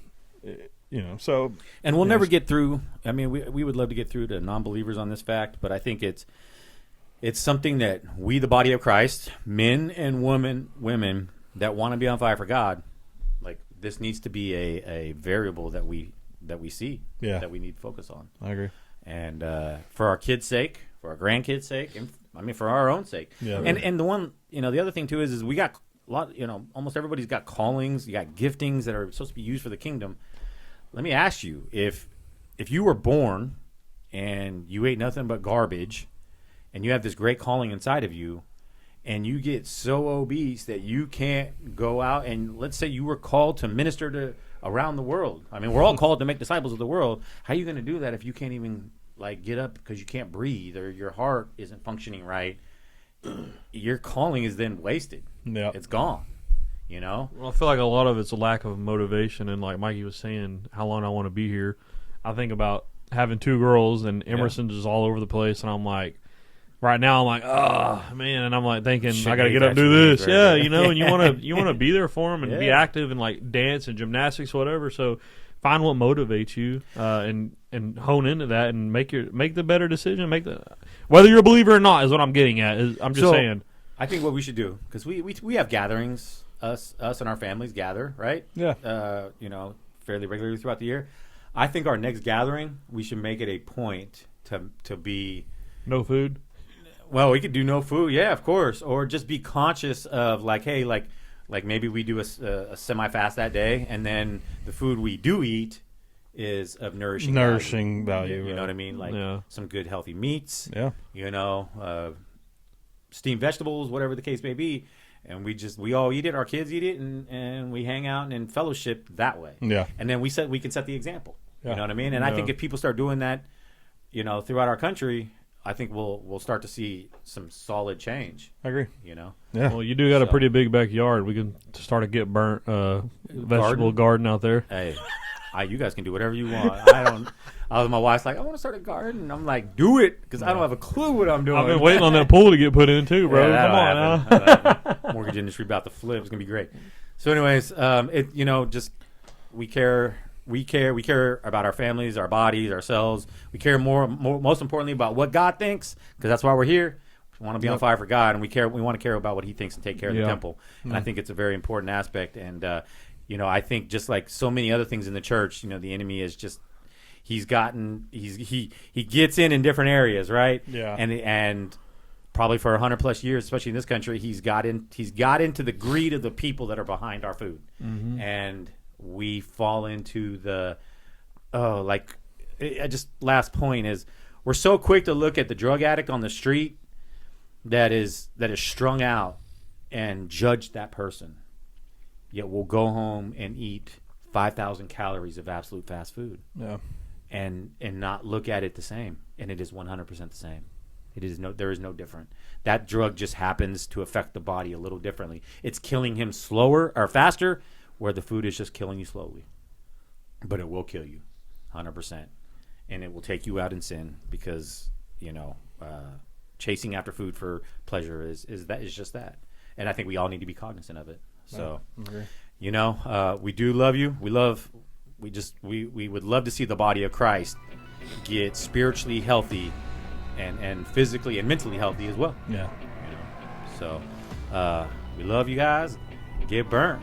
B: And we'll never get through. I mean, we would love to get through to non-believers on this fact, but I think it's something that we, the body of Christ, men and women that want to be on fire for God, like this needs to be a variable that we see, that we need to focus on.
C: I agree.
B: And for our kids' sake, for our grandkids' sake, and I mean for our own sake.
C: Yeah.
B: And the one, the other thing too is we got a lot. Almost everybody's got callings. You got giftings that are supposed to be used for the kingdom. Let me ask you, if you were born and you ate nothing but garbage, and you have this great calling inside of you, and you get so obese that you can't go out, and let's say you were called to minister to around the world. I mean, we're all called to make disciples of the world. How are you going to do that if you can't even get up because you can't breathe or your heart isn't functioning right? Your calling is then wasted.
C: Yeah,
B: it's gone.
A: Well, I feel like a lot of it's a lack of motivation, and like Mikey was saying, how long I want to be here. I think about having 2 girls, and Emerson's just all over the place, and I'm like, right now I'm like, oh man, and I'm like thinking
B: Shit
A: I got to
B: needs
A: get up and do
B: extra
A: this.
B: meat,
A: Yeah,
B: right?
A: you know, and you want to be there for them and be
B: Yeah.
A: active and like dance and gymnastics, whatever. So find what motivates you and hone into that and make the better decision. Whether you're a believer or not is what I'm getting at. I'm just
B: So,
A: saying.
B: I think what we should do, because we have gatherings, us and our families gather, right?
C: Yeah.
B: You know, fairly regularly throughout the year. I think our next gathering, we should make it a point to be.
A: No food.
B: Well, we could do no food, yeah, of course, or just be conscious of like, hey, like maybe we do a semi-fast that day, and then the food we do eat is of nourishing
C: value.
B: You know what I mean? Like
A: Yeah.
B: some good healthy meats.
C: Yeah.
B: You know, steamed vegetables, whatever the case may be, and we all eat it. Our kids eat it, and we hang out and fellowship that way.
C: Yeah.
B: And then we can set the example.
C: Yeah.
B: You know what I mean? And I
C: Yeah.
B: think if people start doing that, you know, throughout our country, I think we'll start to see some solid change.
C: I agree.
B: You know,
C: Yeah.
A: Well, you do got a
B: So-
A: pretty big backyard. We can start a get burnt vegetable garden out there.
B: hey, you guys can do whatever you want. My wife's like, I want to start a garden. I'm like, do it, because I don't have a clue what I'm doing.
A: I've been waiting on that pool to get put in too, bro.
B: Yeah,
A: Come on now.
B: that'll happen. Mortgage industry about to flip. It's gonna be great. So, anyways, just we care about our families, our bodies, ourselves. We care more most importantly about what God thinks, because that's why we're here. We want to be on fire for God, and we want to care about what He thinks and take care of the
A: Yeah.
B: temple. And I think it's a very important aspect. And I think just like so many other things in the church, the enemy is just he gets in different areas, right?
C: Yeah.
B: And probably for 100+ years, especially in this country, he's got into the greed of the people that are behind our food, and we fall into last point is we're so quick to look at the drug addict on the street that is strung out and judge that person, yet we'll go home and eat 5,000 calories of absolute fast food
C: Yeah.
B: and not look at it the same, and it is 100% the same. There is no different. That drug just happens to affect the body a little differently. It's killing him slower or faster, where the food is just killing you slowly. But it will kill you 100%. And it will take you out in sin, because, chasing after food for pleasure is just that. And I think we all need to be cognizant of it. So, we do love you. We would love to see the body of Christ get spiritually healthy and physically and mentally healthy as well.
C: Yeah.
B: So, we love you guys. Get burnt.